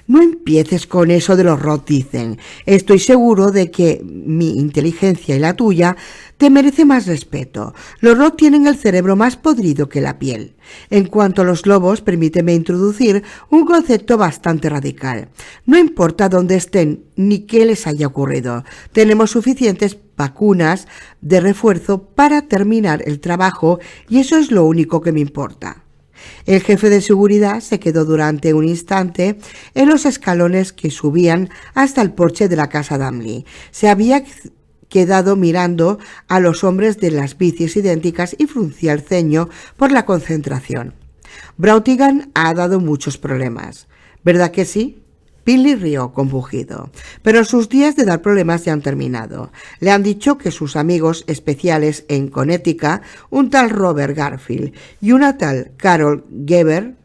«No empieces con eso de los Roth dicen. Estoy seguro de que mi inteligencia y la tuya te merece más respeto. Los Roth tienen el cerebro más podrido que la piel. En cuanto a los lobos, permíteme introducir un concepto bastante radical. No importa dónde estén ni qué les haya ocurrido. Tenemos suficientes vacunas de refuerzo para terminar el trabajo y eso es lo único que me importa». El jefe de seguridad se quedó durante un instante en los escalones que subían hasta el porche de la casa Dumley. Se había quedado mirando a los hombres de las bicis idénticas y fruncía el ceño por la concentración. «Brautigan ha dado muchos problemas, ¿verdad que sí?». Pinley rió compungido, pero sus días de dar problemas ya han terminado. Le han dicho que sus amigos especiales en Connecticut, un tal Robert Garfield y una tal Carol Geber,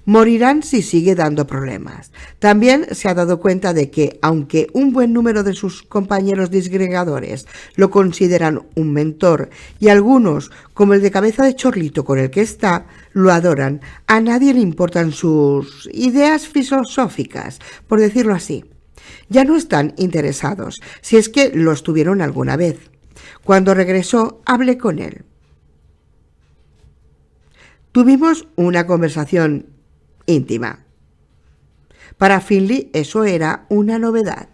morirán si sigue dando problemas. También se ha dado cuenta de que, aunque un buen número de sus compañeros disgregadores lo consideran un mentor y algunos, como el de cabeza de chorlito con el que está, lo adoran, a nadie le importan sus ideas filosóficas, por decirlo así. Ya no están interesados, si es que lo estuvieron alguna vez. Cuando regresó, hablé con él. Tuvimos una conversación íntima. Para Finley eso era una novedad.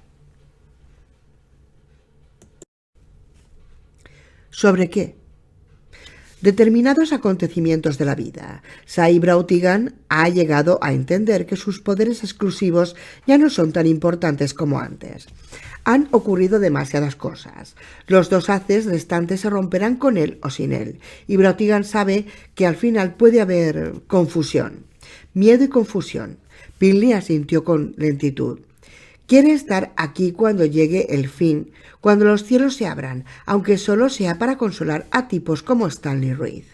¿Sobre qué? Determinados acontecimientos de la vida. Cy Brautigan ha llegado a entender que sus poderes exclusivos ya no son tan importantes como antes. Han ocurrido demasiadas cosas. Los dos haces restantes se romperán con él o sin él, y Brautigan sabe que al final puede haber confusión. Miedo y confusión. Pinley asintió con lentitud. Quiere estar aquí cuando llegue el fin, cuando los cielos se abran, aunque solo sea para consolar a tipos como Stanley Reed.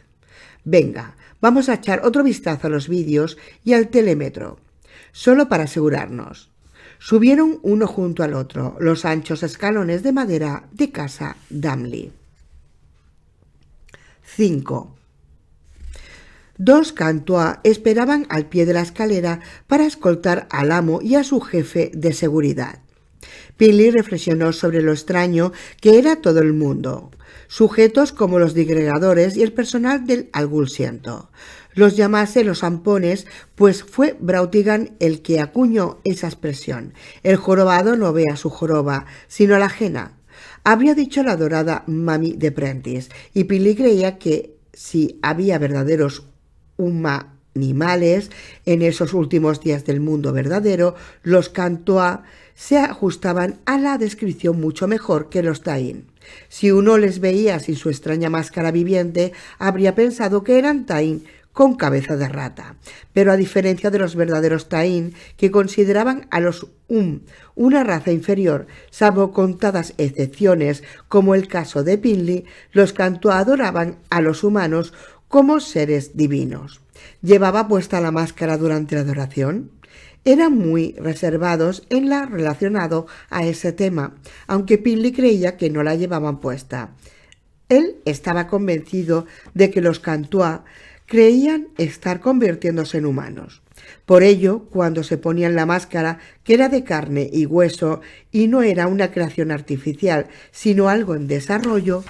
Venga, vamos a echar otro vistazo a los vídeos y al telémetro, solo para asegurarnos. Subieron uno junto al otro los anchos escalones de madera de casa Damley. 5. Dos Cantua esperaban al pie de la escalera para escoltar al amo y a su jefe de seguridad. Pinley reflexionó sobre lo extraño que era todo el mundo, sujetos como los digregadores y el personal del Algulsiento. Los llamase los zampones, pues fue Brautigan el que acuñó esa expresión. El jorobado no ve a su joroba, sino a la ajena. Habría dicho la adorada Mami de Prentice, y Pinley creía que si había verdaderos animales en esos últimos días del mundo verdadero, los Cantua se ajustaban a la descripción mucho mejor que los Tain. Si uno les veía sin su extraña máscara viviente, habría pensado que eran Tain con cabeza de rata. Pero a diferencia de los verdaderos Tain, que consideraban a los una raza inferior, salvo contadas excepciones, como el caso de Pinley, los Cantua adoraban a los humanos como seres divinos. ¿Llevaba puesta la máscara durante la adoración? Eran muy reservados en lo relacionado a ese tema, aunque Pinley creía que no la llevaban puesta. Él estaba convencido de que los Cantua creían estar convirtiéndose en humanos. Por ello, cuando se ponían la máscara, que era de carne y hueso y no era una creación artificial, sino algo en desarrollo,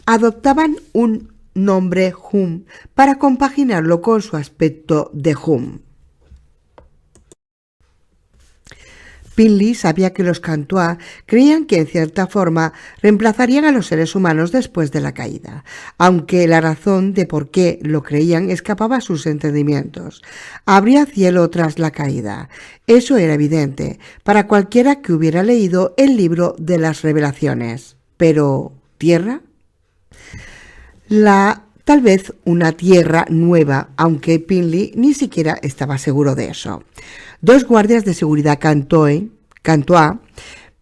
adoptaban un nombre Hum para compaginarlo con su aspecto de Hum. Pinley sabía que los Cantua creían que en cierta forma reemplazarían a los seres humanos después de la caída, aunque la razón de por qué lo creían escapaba a sus entendimientos. Habría cielo tras la caída. Eso era evidente para cualquiera que hubiera leído el libro de las Revelaciones. Pero, ¿tierra? Tal vez una tierra nueva, aunque Pinley ni siquiera estaba seguro de eso. Dos guardias de seguridad Cantua,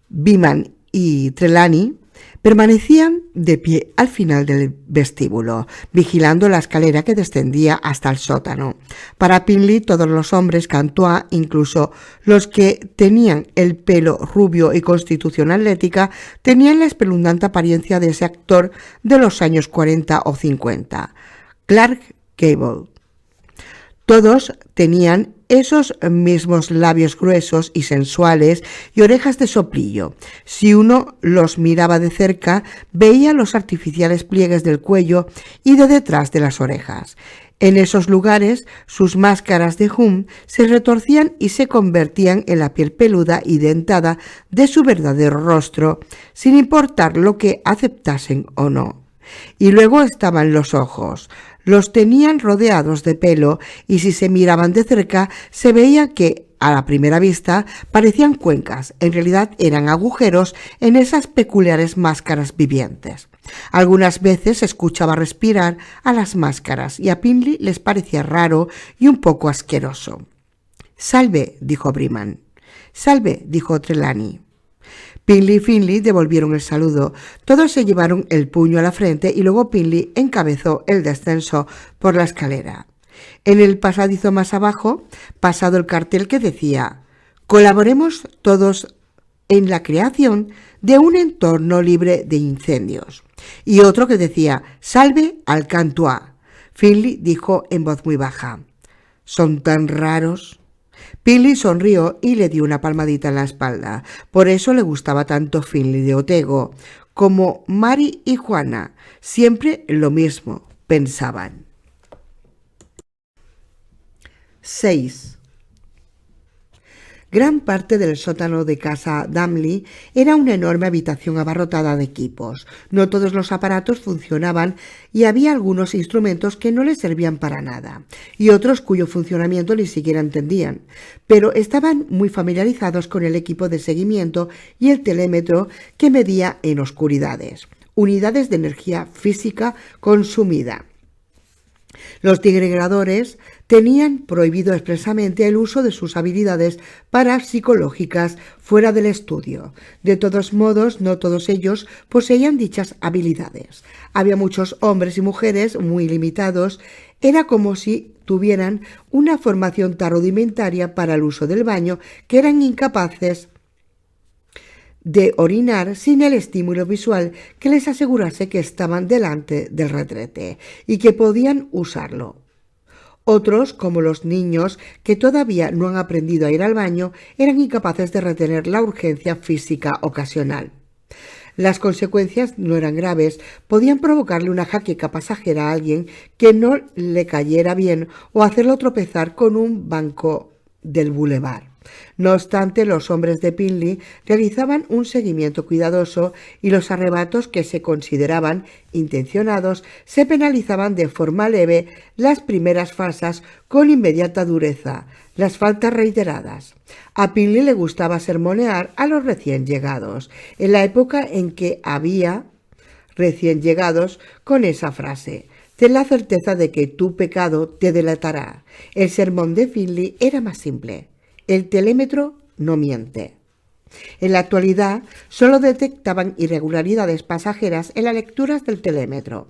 Beeman y Trelawney, permanecían de pie al final del vestíbulo, vigilando la escalera que descendía hasta el sótano. Para Pinley, todos los hombres Cantua, incluso los que tenían el pelo rubio y constitución atlética, tenían la espeluznante apariencia de ese actor de los años 40 o 50, Clark Gable. Todos tenían esos mismos labios gruesos y sensuales y orejas de soplillo. Si uno los miraba de cerca, veía los artificiales pliegues del cuello y de detrás de las orejas. En esos lugares, sus máscaras de Hum se retorcían y se convertían en la piel peluda y dentada de su verdadero rostro, sin importar lo que aceptasen o no. Y luego estaban los ojos. Los tenían rodeados de pelo y si se miraban de cerca se veía que, a la primera vista, parecían cuencas. En realidad eran agujeros en esas peculiares máscaras vivientes. Algunas veces se escuchaba respirar a las máscaras y a Pinley les parecía raro y un poco asqueroso. «Salve», dijo Briman. «Salve», dijo Trelawney. Pinley y Finley devolvieron el saludo. Todos se llevaron el puño a la frente y luego Pinley encabezó el descenso por la escalera. En el pasadizo más abajo, pasado el cartel que decía «Colaboremos todos en la creación de un entorno libre de incendios», y otro que decía «Salve al Cantois». Finley dijo en voz muy baja: «¿Son tan raros?». Pinley sonrió y le dio una palmadita en la espalda. Por eso le gustaba tanto Finley de Otego. Como Mary y Juana, siempre lo mismo pensaban. 6. Gran parte del sótano de casa Damley era una enorme habitación abarrotada de equipos. No todos los aparatos funcionaban y había algunos instrumentos que no les servían para nada y otros cuyo funcionamiento ni siquiera entendían, pero estaban muy familiarizados con el equipo de seguimiento y el telémetro que medía en oscuridades, unidades de energía física consumida. Los digregadores tenían prohibido expresamente el uso de sus habilidades parapsicológicas fuera del estudio. De todos modos, no todos ellos poseían dichas habilidades. Había muchos hombres y mujeres muy limitados. Era como si tuvieran una formación tan rudimentaria para el uso del baño que eran incapaces de orinar sin el estímulo visual que les asegurase que estaban delante del retrete y que podían usarlo. Otros, como los niños que todavía no han aprendido a ir al baño, eran incapaces de retener la urgencia física ocasional. Las consecuencias no eran graves, podían provocarle una jaqueca pasajera a alguien que no le cayera bien o hacerlo tropezar con un banco del bulevar. No obstante, los hombres de Pinley realizaban un seguimiento cuidadoso y los arrebatos que se consideraban intencionados se penalizaban de forma leve, las primeras falsas con inmediata dureza, las faltas reiteradas. A Pinley le gustaba sermonear a los recién llegados, en la época en que había recién llegados con esa frase: «Ten la certeza de que tu pecado te delatará». El sermón de Finley era más simple: «El telémetro no miente». En la actualidad solo detectaban irregularidades pasajeras en las lecturas del telémetro.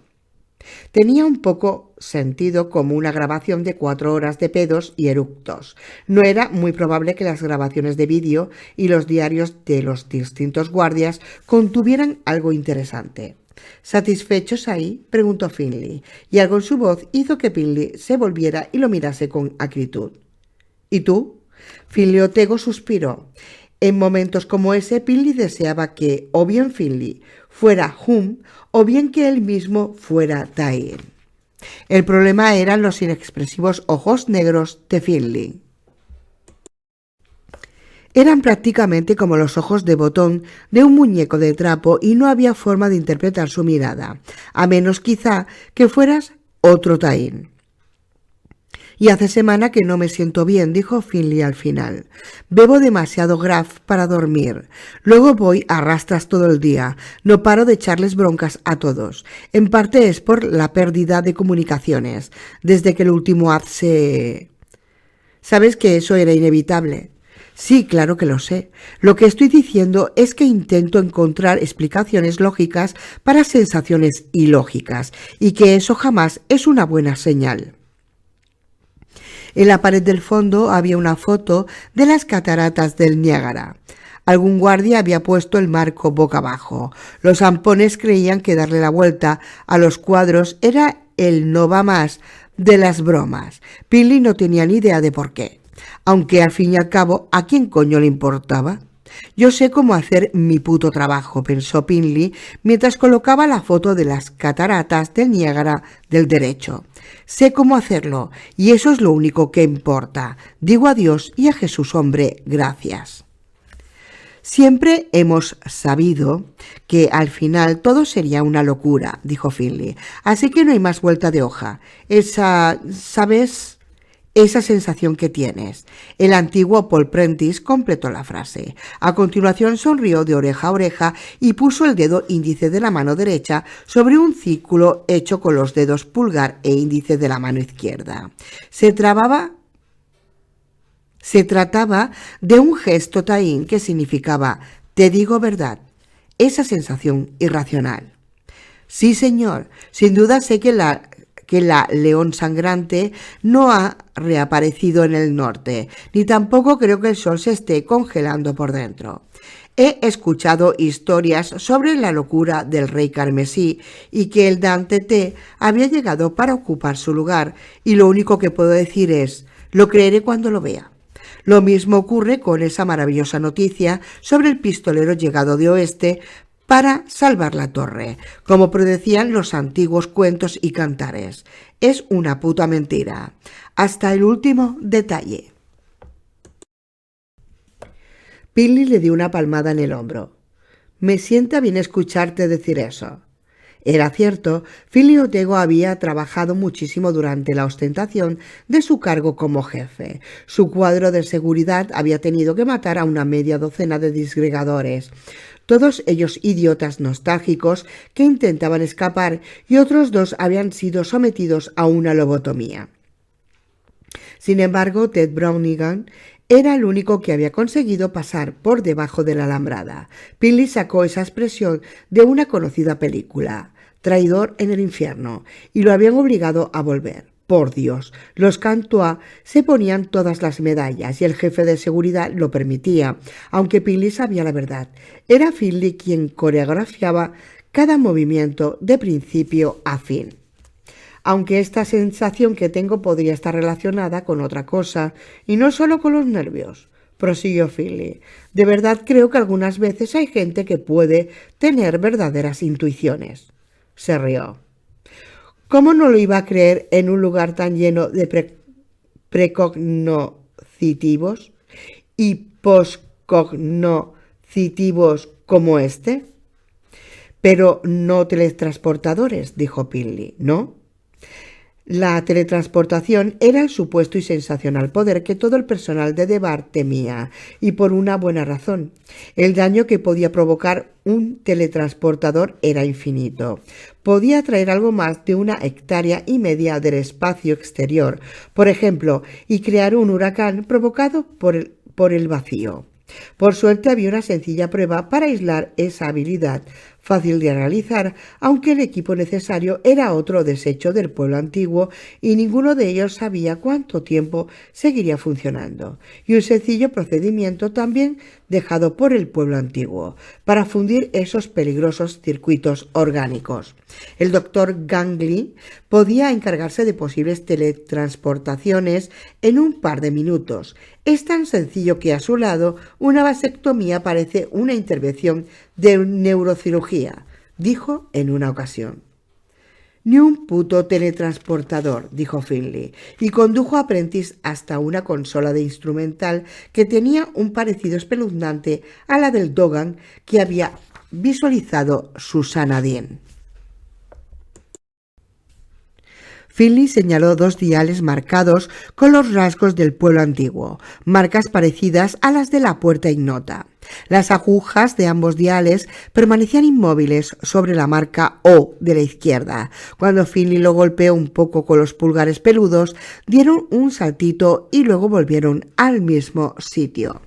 Tenía un poco sentido como una grabación de 4 horas de pedos y eructos. No era muy probable que las grabaciones de vídeo y los diarios de los distintos guardias contuvieran algo interesante. «¿Satisfechos ahí?», preguntó Finley, y algo en su voz hizo que Pinley se volviera y lo mirase con acritud. «¿Y tú?». Finley Otego suspiró. En momentos como ese, Pinley deseaba que o bien Finley fuera Hume o bien que él mismo fuera Tyne. El problema eran los inexpresivos ojos negros de Finley. Eran prácticamente como los ojos de botón de un muñeco de trapo y no había forma de interpretar su mirada, a menos quizá que fueras otro Tyne. «Y hace semana que no me siento bien», dijo Finley al final. «Bebo demasiado Graf para dormir. Luego voy a rastras todo el día. No paro de echarles broncas a todos. En parte es por la pérdida de comunicaciones. Desde que el último haz se... ¿Sabes que eso era inevitable?» «Sí, claro que lo sé. Lo que estoy diciendo es que intento encontrar explicaciones lógicas para sensaciones ilógicas y que eso jamás es una buena señal». En la pared del fondo había una foto de las cataratas del Niágara. Algún guardia había puesto el marco boca abajo. Los zampones creían que darle la vuelta a los cuadros era el no va más de las bromas. Pinley no tenía ni idea de por qué, aunque al fin y al cabo, ¿a quién coño le importaba? «Yo sé cómo hacer mi puto trabajo», pensó Pinley mientras colocaba la foto de las cataratas del Niágara del derecho. «Sé cómo hacerlo y eso es lo único que importa. Digo a Dios y a Jesús, hombre, gracias». «Siempre hemos sabido que al final todo sería una locura», dijo Finley, «así que no hay más vuelta de hoja. ¿Sabes? Esa sensación que tienes». El antiguo Paul Prentice completó la frase. A continuación sonrió de oreja a oreja y puso el dedo índice de la mano derecha sobre un círculo hecho con los dedos pulgar e índice de la mano izquierda. Se Se trataba de un gesto taín que significaba «te digo verdad», esa sensación irracional. Sí, señor, sin duda sé que la león sangrante no ha reaparecido en el norte, ni tampoco creo que el sol se esté congelando por dentro. He escuchado historias sobre la locura del rey carmesí y que el Dante T había llegado para ocupar su lugar, y lo único que puedo decir es, lo creeré cuando lo vea. Lo mismo ocurre con esa maravillosa noticia sobre el pistolero llegado de oeste para salvar la torre, como predecían los antiguos cuentos y cantares. Es una puta mentira, hasta el último detalle. Pinley le dio una palmada en el hombro. Me sienta bien escucharte decir eso. Era cierto, Finley Ortega había trabajado muchísimo durante la ostentación de su cargo como jefe. Su cuadro de seguridad había tenido que matar a una media docena de disgregadores, todos ellos idiotas nostálgicos que intentaban escapar, y otros 2 habían sido sometidos a una lobotomía. Sin embargo, Ted Brownigan era el único que había conseguido pasar por debajo de la alambrada. Pinley sacó esa expresión de una conocida película, Traidor en el infierno, y lo habían obligado a volver. Por Dios, los Cantois se ponían todas las medallas y el jefe de seguridad lo permitía, aunque Pinley sabía la verdad. Era Finley quien coreografiaba cada movimiento de principio a fin. Aunque esta sensación que tengo podría estar relacionada con otra cosa, y no solo con los nervios, prosiguió Finley. De verdad creo que algunas veces hay gente que puede tener verdaderas intuiciones. Se rió. ¿Cómo no lo iba a creer en un lugar tan lleno de precognoscitivos y poscognoscitivos como este? Pero no teletransportadores, dijo Pinley, ¿no? La teletransportación era el supuesto y sensacional poder que todo el personal de Debar temía, y por una buena razón. El daño que podía provocar un teletransportador era infinito. Podía atraer algo más de 1,5 hectáreas del espacio exterior, por ejemplo, y crear un huracán provocado por el vacío. Por suerte había una sencilla prueba para aislar esa habilidad, fácil de realizar, aunque el equipo necesario era otro desecho del pueblo antiguo y ninguno de ellos sabía cuánto tiempo seguiría funcionando, y un sencillo procedimiento también dejado por el pueblo antiguo, para fundir esos peligrosos circuitos orgánicos. El doctor Gangley podía encargarse de posibles teletransportaciones en un par de minutos. Es tan sencillo que a su lado una vasectomía parece una intervención de neurocirugía, dijo en una ocasión. Ni un puto teletransportador, dijo Finley, y condujo a Prentice hasta una consola de instrumental que tenía un parecido espeluznante a la del Dogan que había visualizado Susana Dien. Finley señaló 2 diales marcados con los rasgos del pueblo antiguo, marcas parecidas a las de la puerta ignota. Las agujas de ambos diales permanecían inmóviles sobre la marca O de la izquierda. Cuando Finley lo golpeó un poco con los pulgares peludos, dieron un saltito y luego volvieron al mismo sitio.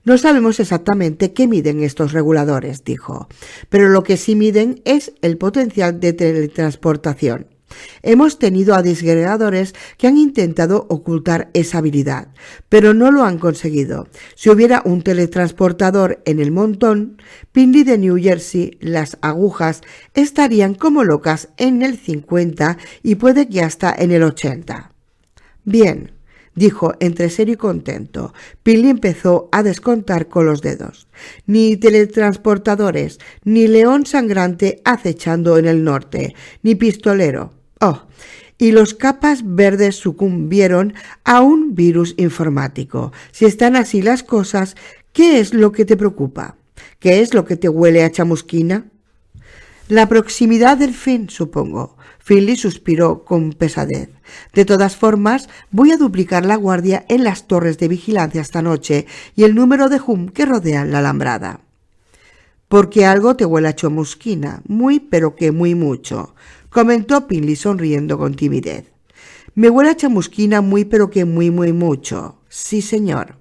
No sabemos exactamente qué miden estos reguladores, dijo, pero lo que sí miden es el potencial de teletransportación. Hemos tenido a disgregadores que han intentado ocultar esa habilidad, pero no lo han conseguido. Si hubiera un teletransportador en el montón, Pinley de New Jersey, las agujas estarían como locas en el 50 y puede que hasta en el 80. Bien, dijo entre serio y contento. Pinley empezó a descontar con los dedos. Ni teletransportadores, ni león sangrante acechando en el norte, ni pistolero. Oh, y los capas verdes sucumbieron a un virus informático. Si están así las cosas, ¿qué es lo que te preocupa? ¿Qué es lo que te huele a chamusquina? La proximidad del fin, supongo. Finley suspiró con pesadez. De todas formas, voy a duplicar la guardia en las torres de vigilancia esta noche y el número de hum que rodean la alambrada. Porque algo te huele a chamusquina, muy pero que muy mucho, comentó Pinley sonriendo con timidez. Me huele a chamusquina muy pero que muy mucho. Sí, señor.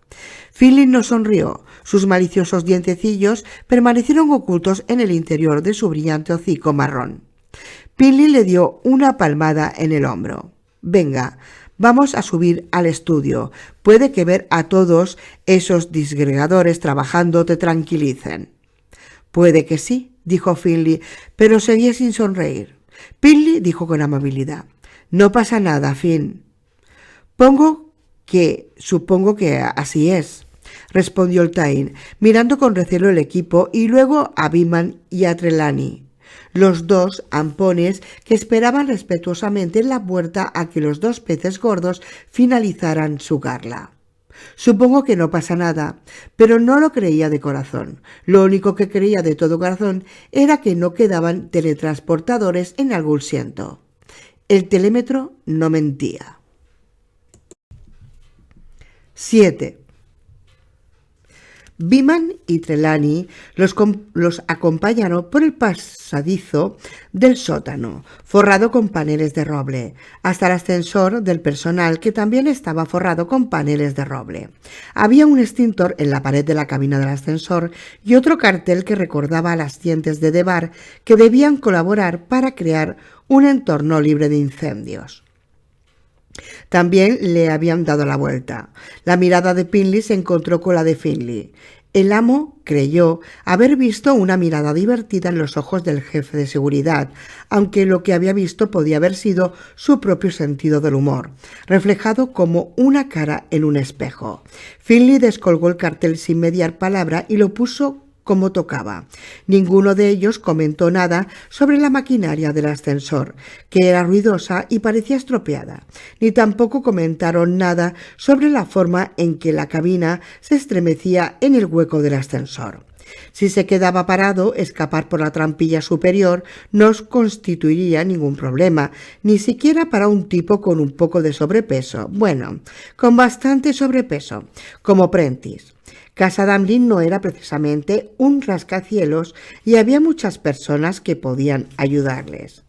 Finley no sonrió. Sus maliciosos dientecillos permanecieron ocultos en el interior de su brillante hocico marrón. Finley le dio una palmada en el hombro. Venga, vamos a subir al estudio. Puede que ver a todos esos disgregadores trabajando te tranquilicen. Puede que sí, dijo Finley, pero seguía sin sonreír. Finley dijo con amabilidad. No pasa nada, Finn. Supongo que así es, respondió el Tain, mirando con recelo el equipo y luego a Beeman y a Trelawney, los dos ampones que esperaban respetuosamente en la puerta a que los dos peces gordos finalizaran su garla. Supongo que no pasa nada, pero no lo creía de corazón. Lo único que creía de todo corazón era que no quedaban teletransportadores en algún sitio. El telémetro no mentía. 7. Beeman y Trelawney los acompañaron por el pasadizo del sótano, forrado con paneles de roble, hasta el ascensor del personal, que también estaba forrado con paneles de roble. Había un extintor en la pared de la cabina del ascensor y otro cartel que recordaba a las gentes de Debar que debían colaborar para crear un entorno libre de incendios. También le habían dado la vuelta. La mirada de Finley se encontró con la de Finley. El amo creyó haber visto una mirada divertida en los ojos del jefe de seguridad, aunque lo que había visto podía haber sido su propio sentido del humor, reflejado como una cara en un espejo. Finley descolgó el cartel sin mediar palabra y lo puso como tocaba. Ninguno de ellos comentó nada sobre la maquinaria del ascensor, que era ruidosa y parecía estropeada, ni tampoco comentaron nada sobre la forma en que la cabina se estremecía en el hueco del ascensor. Si se quedaba parado, escapar por la trampilla superior no constituiría ningún problema, ni siquiera para un tipo con un poco de sobrepeso, bueno, con bastante sobrepeso, como Prentice. Casa Damlin no era precisamente un rascacielos y había muchas personas que podían ayudarles.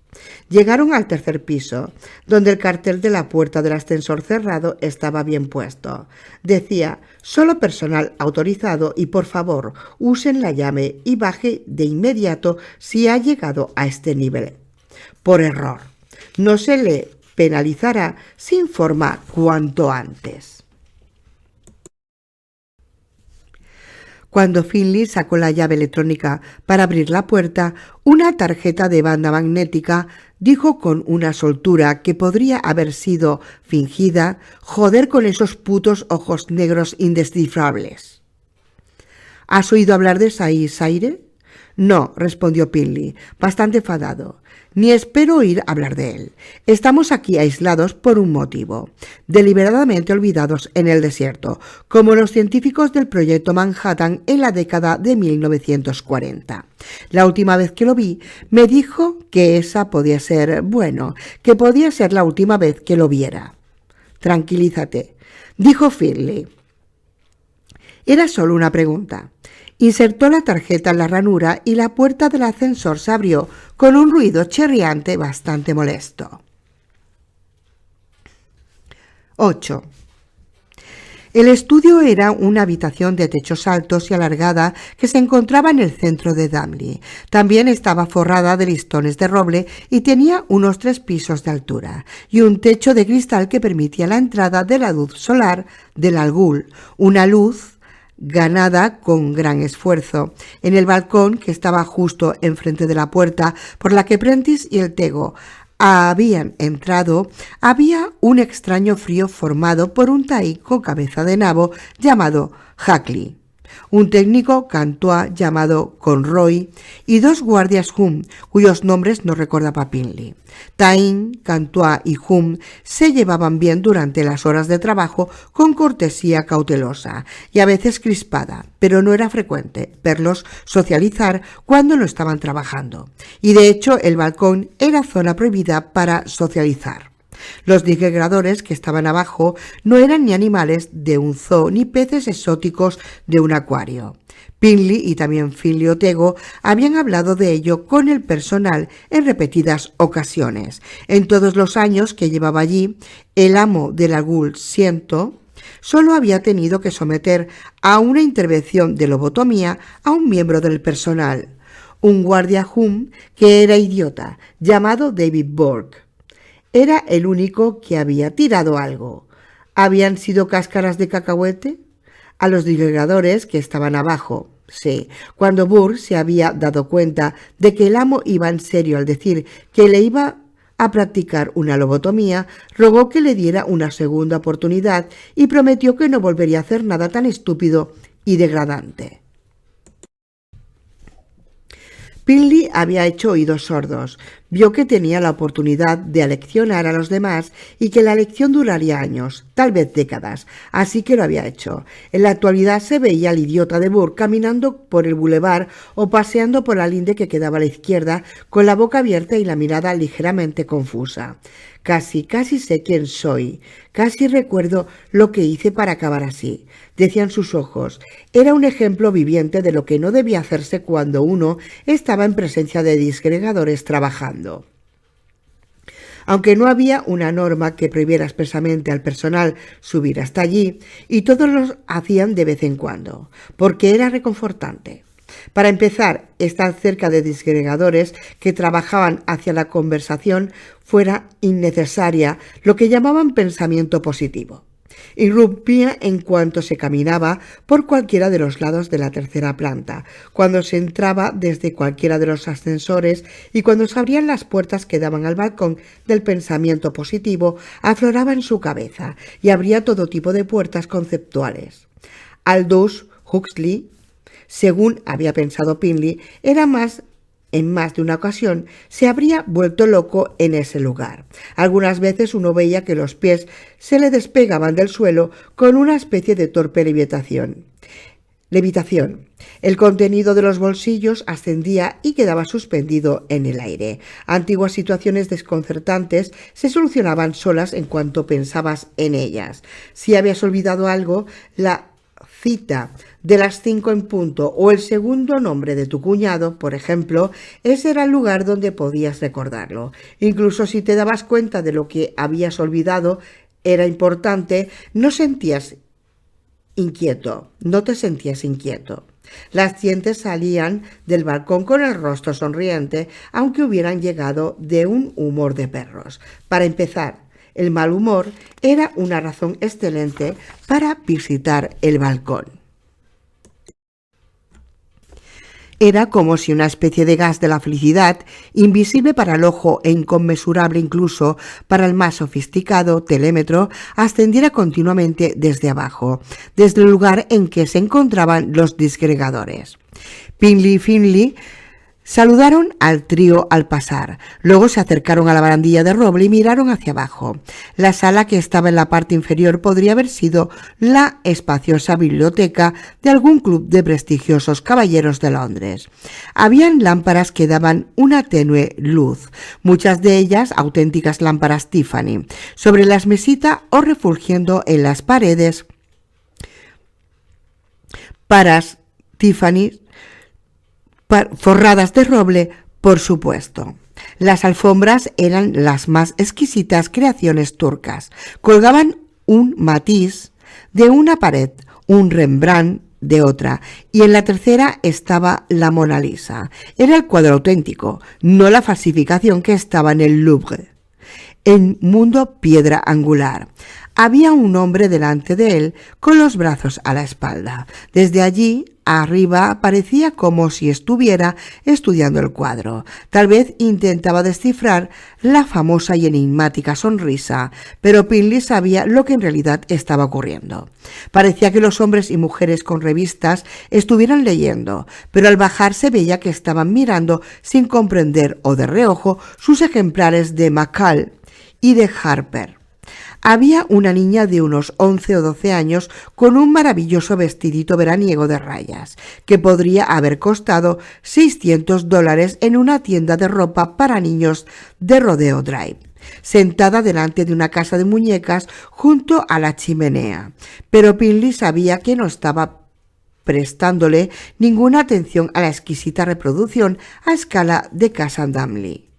Llegaron al tercer piso, donde el cartel de la puerta del ascensor cerrado estaba bien puesto. Decía, solo personal autorizado y por favor usen la llave y baje de inmediato si ha llegado a este nivel. Por error. No se le penalizará si informa cuanto antes. Cuando Finley sacó la llave electrónica para abrir la puerta, una tarjeta de banda magnética dijo con una soltura que podría haber sido fingida: «Joder con esos putos ojos negros indescifrables». «¿Has oído hablar de Saire?» «No», respondió Finley, bastante enfadado. «Ni espero oír hablar de él. Estamos aquí aislados por un motivo, deliberadamente olvidados en el desierto, como los científicos del proyecto Manhattan en la década de 1940. La última vez que lo vi, me dijo que esa podía ser, que podía ser la última vez que lo viera». «Tranquilízate», dijo Finley. Era solo una pregunta. Insertó la tarjeta en la ranura y la puerta del ascensor se abrió con un ruido chirriante bastante molesto. 8. El estudio era una habitación de techos altos y alargada que se encontraba en el centro de Damley. También estaba forrada de listones de roble y tenía unos 3 pisos de altura y un techo de cristal que permitía la entrada de la luz solar del Algul, una luz ganada con gran esfuerzo. En el balcón, que estaba justo enfrente de la puerta por la que Prentice y el Tego habían entrado, había un extraño frío formado por un taí con cabeza de nabo llamado Hackley, un técnico Cantua llamado Conroy y 2 guardias Hum, cuyos nombres no recordaba Finley. Tain, Cantua y Hum se llevaban bien durante las horas de trabajo con cortesía cautelosa y a veces crispada, pero no era frecuente verlos socializar cuando no estaban trabajando, y de hecho el balcón era zona prohibida para socializar. Los digregradores que estaban abajo no eran ni animales de un zoo ni peces exóticos de un acuario. Pinley y también Finley Otego habían hablado de ello con el personal en repetidas ocasiones. En todos los años que llevaba allí, el amo de la Gould Siento solo había tenido que someter a una intervención de lobotomía a un miembro del personal, un guardia Hum que era idiota, llamado David Burke. Era el único que había tirado algo. ¿Habían sido cáscaras de cacahuete? A los divulgadores que estaban abajo. Sí, cuando Burke se había dado cuenta de que el amo iba en serio al decir que le iba a practicar una lobotomía, rogó que le diera una segunda oportunidad y prometió que no volvería a hacer nada tan estúpido y degradante. Pinley había hecho oídos sordos. Vio que tenía la oportunidad de aleccionar a los demás y que la lección duraría años, tal vez décadas, así que lo había hecho. En la actualidad se veía al idiota de Burke caminando por el bulevar o paseando por la linde que quedaba a la izquierda, con la boca abierta y la mirada ligeramente confusa. Casi sé quién soy. Casi recuerdo lo que hice para acabar así, decían sus ojos. Era un ejemplo viviente de lo que no debía hacerse cuando uno estaba en presencia de disgregadores trabajando. Aunque no había una norma que prohibiera expresamente al personal subir hasta allí, y todos lo hacían de vez en cuando, porque era reconfortante. Para empezar, estar cerca de disgregadores que trabajaban hacia la conversación fuera innecesaria, lo que llamaban pensamiento positivo. Irrumpía en cuanto se caminaba por cualquiera de los lados de la tercera planta, cuando se entraba desde cualquiera de los ascensores y cuando se abrían las puertas que daban al balcón del pensamiento positivo, afloraba en su cabeza y abría todo tipo de puertas conceptuales. Aldous Huxley, según había pensado Pinley, en más de una ocasión se habría vuelto loco en ese lugar. Algunas veces uno veía que los pies se le despegaban del suelo con una especie de torpe levitación. El contenido de los bolsillos ascendía y quedaba suspendido en el aire. Antiguas situaciones desconcertantes se solucionaban solas en cuanto pensabas en ellas. Si habías olvidado algo, la cita de las 5 en punto o el segundo nombre de tu cuñado, por ejemplo, ese era el lugar donde podías recordarlo. Incluso si te dabas cuenta de lo que habías olvidado era importante, no te sentías inquieto. Las gentes salían del balcón con el rostro sonriente, aunque hubieran llegado de un humor de perros. Para empezar, el mal humor era una razón excelente para visitar el balcón. Era como si una especie de gas de la felicidad, invisible para el ojo e inconmensurable incluso para el más sofisticado telémetro, ascendiera continuamente desde abajo, desde el lugar en que se encontraban los disgregadores. Pinley y Finley saludaron al trío al pasar. Luego se acercaron a la barandilla de roble y miraron hacia abajo. La sala que estaba en la parte inferior podría haber sido la espaciosa biblioteca de algún club de prestigiosos caballeros de Londres. Habían lámparas que daban una tenue luz, muchas de ellas auténticas lámparas Tiffany, sobre las mesitas o refulgiendo en las paredes. Paras Tiffany forradas de roble, por supuesto. Las alfombras eran las más exquisitas creaciones turcas. Colgaban un Matisse de una pared, un Rembrandt de otra, y en la tercera estaba la Mona Lisa. Era el cuadro auténtico, no la falsificación que estaba en el Louvre. En mundo piedra angular. Había un hombre delante de él con los brazos a la espalda. Desde allí arriba parecía como si estuviera estudiando el cuadro. Tal vez intentaba descifrar la famosa y enigmática sonrisa, pero Pinley sabía lo que en realidad estaba ocurriendo. Parecía que los hombres y mujeres con revistas estuvieran leyendo, pero al bajar se veía que estaban mirando sin comprender o de reojo sus ejemplares de Mackall y de Harper. Había una niña de unos 11 o 12 años con un maravilloso vestidito veraniego de rayas, que podría haber costado $600 en una tienda de ropa para niños de Rodeo Drive, sentada delante de una casa de muñecas junto a la chimenea. Pero Pinley sabía que no estaba prestándole ninguna atención a la exquisita reproducción a escala de Casa Damley.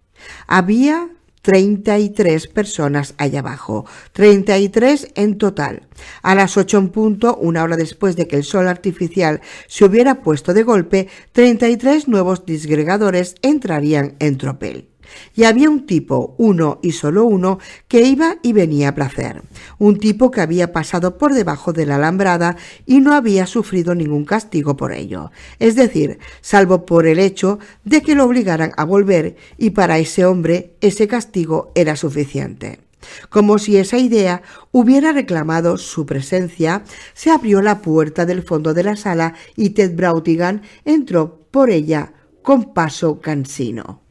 Había 33 personas allá abajo, 33 en total. A las 8 en punto, una hora después de que el sol artificial se hubiera puesto de golpe, 33 nuevos disgregadores entrarían en tropel. Y había un tipo, uno y solo uno, que iba y venía a placer. Un tipo que había pasado por debajo de la alambrada y no había sufrido ningún castigo por ello. Es decir, salvo por el hecho de que lo obligaran a volver, y para ese hombre ese castigo era suficiente. Como si esa idea hubiera reclamado su presencia, se abrió la puerta del fondo de la sala y Ted Brautigan entró por ella con paso cansino.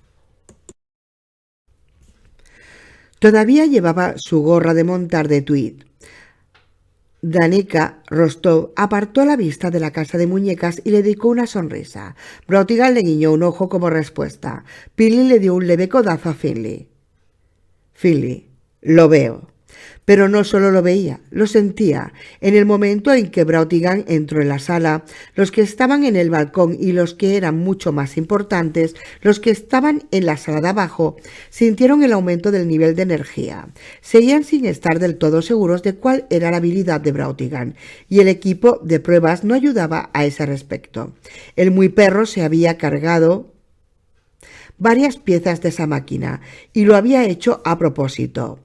Todavía llevaba su gorra de montar de tweed. Danica Rostov apartó la vista de la casa de muñecas y le dedicó una sonrisa. Brautigan le guiñó un ojo como respuesta. Finley le dio un leve codazo a Finley. Finley, lo veo. Pero no solo lo veía, lo sentía. En el momento en que Brautigan entró en la sala, los que estaban en el balcón y los que eran mucho más importantes, los que estaban en la sala de abajo, sintieron el aumento del nivel de energía. Seguían sin estar del todo seguros de cuál era la habilidad de Brautigan, y el equipo de pruebas no ayudaba a ese respecto. El muy perro se había cargado varias piezas de esa máquina, y lo había hecho a propósito.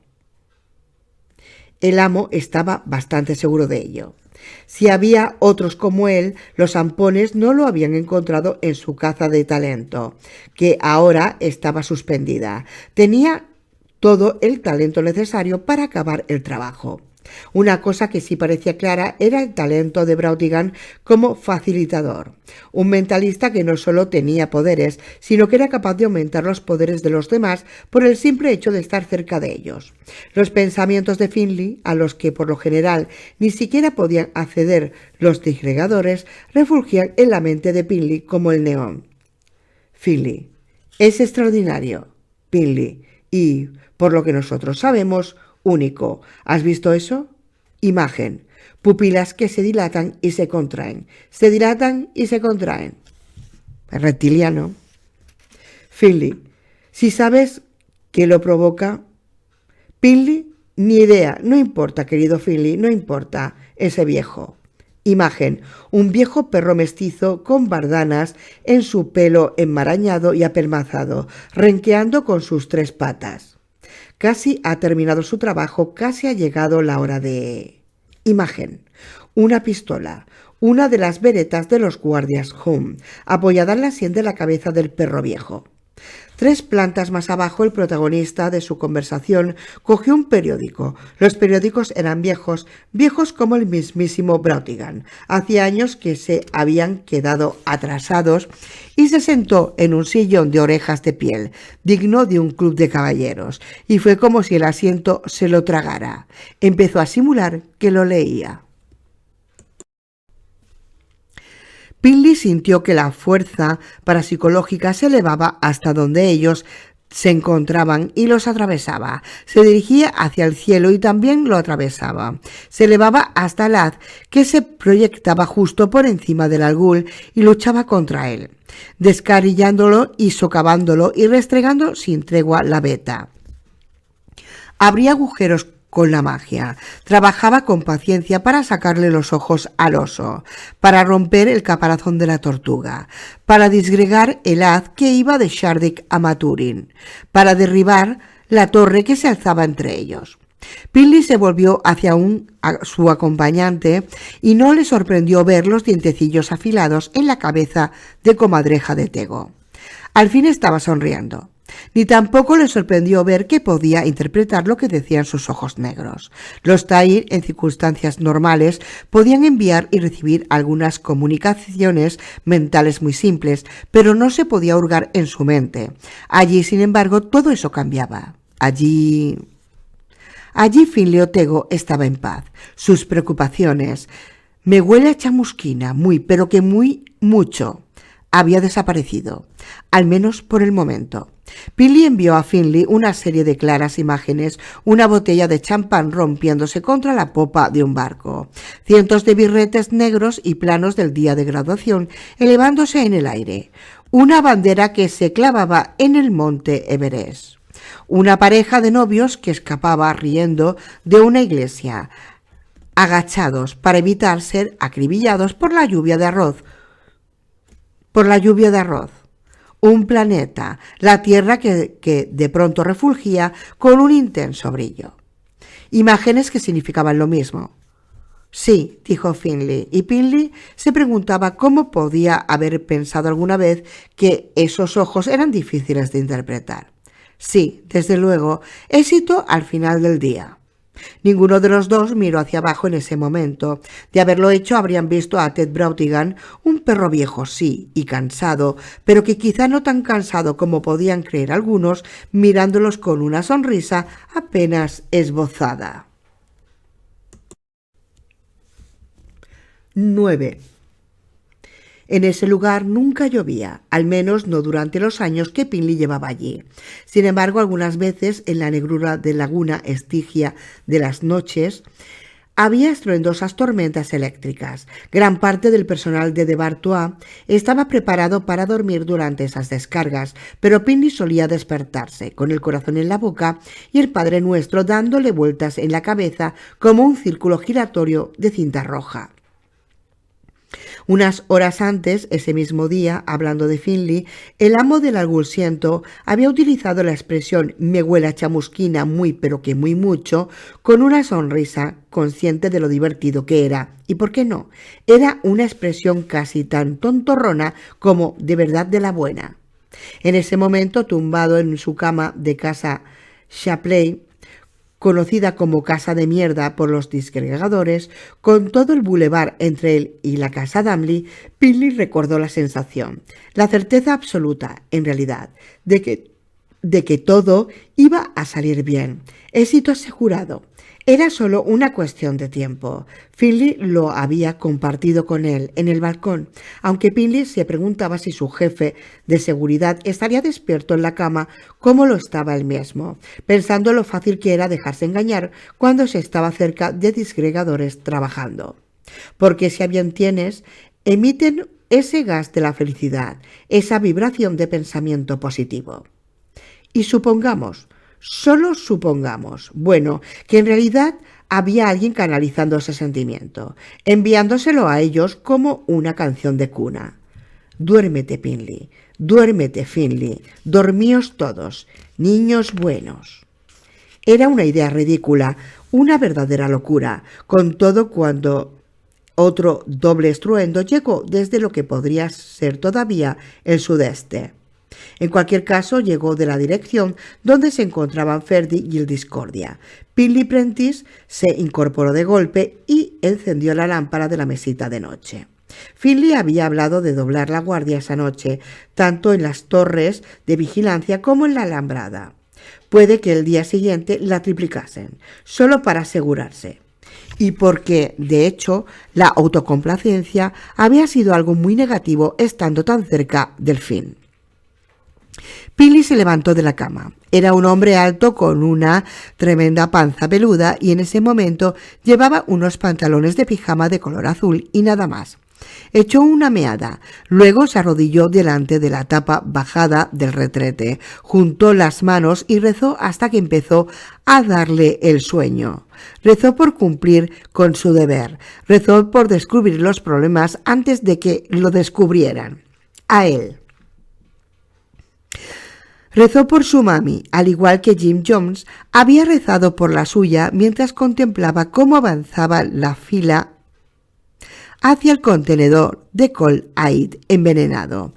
El amo estaba bastante seguro de ello. Si había otros como él, los zampones no lo habían encontrado en su caza de talento, que ahora estaba suspendida. Tenía todo el talento necesario para acabar el trabajo. Una cosa que sí parecía clara era el talento de Brautigan como facilitador, un mentalista que no solo tenía poderes, sino que era capaz de aumentar los poderes de los demás por el simple hecho de estar cerca de ellos. Los pensamientos de Finley, a los que por lo general ni siquiera podían acceder los disgregadores, refulgían en la mente de Finley como el neón. Finley, es extraordinario, Finley, y, por lo que nosotros sabemos, único. ¿Has visto eso? Imagen. Pupilas que se dilatan y se contraen. Se dilatan y se contraen. Reptiliano. Finley. Si sabes qué lo provoca. Finley. Ni idea. No importa, querido Finley. No importa. Ese viejo. Imagen. Un viejo perro mestizo con bardanas en su pelo enmarañado y apelmazado, renqueando con sus 3 patas. Casi ha terminado su trabajo, casi ha llegado la hora de... Imagen. Una pistola, una de las veretas de los guardias Hum, apoyada en la sien de la cabeza del perro viejo. 3 plantas más abajo, el protagonista de su conversación cogió un periódico. Los periódicos eran viejos, viejos como el mismísimo Brautigan. Hacía años que se habían quedado atrasados y se sentó en un sillón de orejas de piel, digno de un club de caballeros, y fue como si el asiento se lo tragara. Empezó a simular que lo leía. Finley sintió que la fuerza parapsicológica se elevaba hasta donde ellos se encontraban y los atravesaba. Se dirigía hacia el cielo y también lo atravesaba. Se elevaba hasta el haz, que se proyectaba justo por encima del Algul y luchaba contra él, descarrillándolo y socavándolo y restregando sin tregua la veta. Abría agujeros con la magia. Trabajaba con paciencia para sacarle los ojos al oso, para romper el caparazón de la tortuga, para disgregar el haz que iba de Shardik a Maturin, para derribar la torre que se alzaba entre ellos. Finley se volvió hacia su acompañante y no le sorprendió ver los dientecillos afilados en la cabeza de Comadreja de Tego. Al fin estaba sonriendo. Ni tampoco le sorprendió ver que podía interpretar lo que decían sus ojos negros. Los Tair, en circunstancias normales, podían enviar y recibir algunas comunicaciones mentales muy simples, pero no se podía hurgar en su mente. Allí, sin embargo, todo eso cambiaba. Allí Finley Otego estaba en paz. Sus preocupaciones... Me huele a chamusquina, muy, pero que muy, mucho. había desaparecido, al menos por el momento. Finley envió a Finley una serie de claras imágenes, una botella de champán rompiéndose contra la popa de un barco, cientos de birretes negros y planos del día de graduación elevándose en el aire, una bandera que se clavaba en el monte Everest, una pareja de novios que escapaba riendo de una iglesia, agachados para evitar ser acribillados por la lluvia de arroz. Un planeta, la Tierra que de pronto refulgía con un intenso brillo. Imágenes que significaban lo mismo. Sí, dijo Finley, y Finley se preguntaba cómo podía haber pensado alguna vez que esos ojos eran difíciles de interpretar. Sí, desde luego, éxito al final del día. Ninguno de los dos miró hacia abajo en ese momento. De haberlo hecho, habrían visto a Ted Brautigan, un perro viejo, sí, y cansado, pero que quizá no tan cansado como podían creer algunos, mirándolos con una sonrisa apenas esbozada. 9. En ese lugar nunca llovía, al menos no durante los años que Finley llevaba allí. Sin embargo, algunas veces en la negrura de laguna Estigia de las noches había estruendosas tormentas eléctricas. Gran parte del personal de Debartois estaba preparado para dormir durante esas descargas, pero Finley solía despertarse con el corazón en la boca y el Padre Nuestro dándole vueltas en la cabeza como un círculo giratorio de cinta roja. Unas horas antes, ese mismo día, hablando de Finley, el amo del Algusiento había utilizado la expresión «me huele a chamusquina muy pero que muy mucho» con una sonrisa, consciente de lo divertido que era. ¿Y por qué no? Era una expresión casi tan tontorrona como de verdad de la buena. En ese momento, tumbado en su cama de casa Chapley, conocida como Casa de Mierda por los disgregadores, con todo el bulevar entre él y la casa Damley, Finley recordó la sensación, la certeza absoluta, en realidad, de que todo iba a salir bien. Éxito asegurado. Era solo una cuestión de tiempo. Finley lo había compartido con él en el balcón, aunque Finley se preguntaba si su jefe de seguridad estaría despierto en la cama como lo estaba él mismo, pensando lo fácil que era dejarse engañar cuando se estaba cerca de disgregadores trabajando. Porque si a bien tienes, emiten ese gas de la felicidad, esa vibración de pensamiento positivo. Y supongamos, solo supongamos, bueno, que en realidad había alguien canalizando ese sentimiento, enviándoselo a ellos como una canción de cuna. Duérmete, Finley, dormíos todos, niños buenos. Era una idea ridícula, una verdadera locura, con todo cuando otro doble estruendo llegó desde lo que podría ser todavía el sudeste. En cualquier caso, llegó de la dirección donde se encontraban Ferdy y el Discordia. Finley Prentice se incorporó de golpe y encendió la lámpara de la mesita de noche. Finley había hablado de doblar la guardia esa noche, tanto en las torres de vigilancia como en la alambrada. Puede que el día siguiente la triplicasen, solo para asegurarse. Y porque, de hecho, la autocomplacencia había sido algo muy negativo estando tan cerca del fin. Finley se levantó de la cama. Era un hombre alto con una tremenda panza peluda y en ese momento llevaba unos pantalones de pijama de color azul y nada más. Echó una meada, luego se arrodilló delante de la tapa bajada del retrete, juntó las manos y rezó hasta que empezó a darle el sueño. Rezó por cumplir con su deber, rezó por descubrir los problemas antes de que lo descubrieran. A él. Rezó por su mami, al igual que Jim Jones había rezado por la suya mientras contemplaba cómo avanzaba la fila hacia el contenedor de Col Aid envenenado.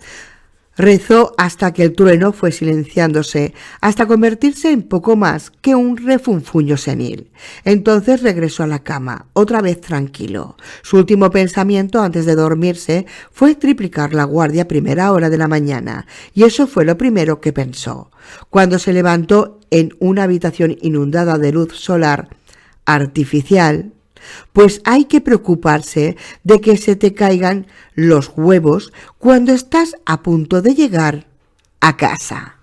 Rezó hasta que el trueno fue silenciándose, hasta convertirse en poco más que un refunfuño senil. Entonces regresó a la cama, otra vez tranquilo. Su último pensamiento antes de dormirse fue triplicar la guardia a primera hora de la mañana, y eso fue lo primero que pensó. Cuando se levantó en una habitación inundada de luz solar artificial, pues hay que preocuparse de que se te caigan los huevos cuando estás a punto de llegar a casa.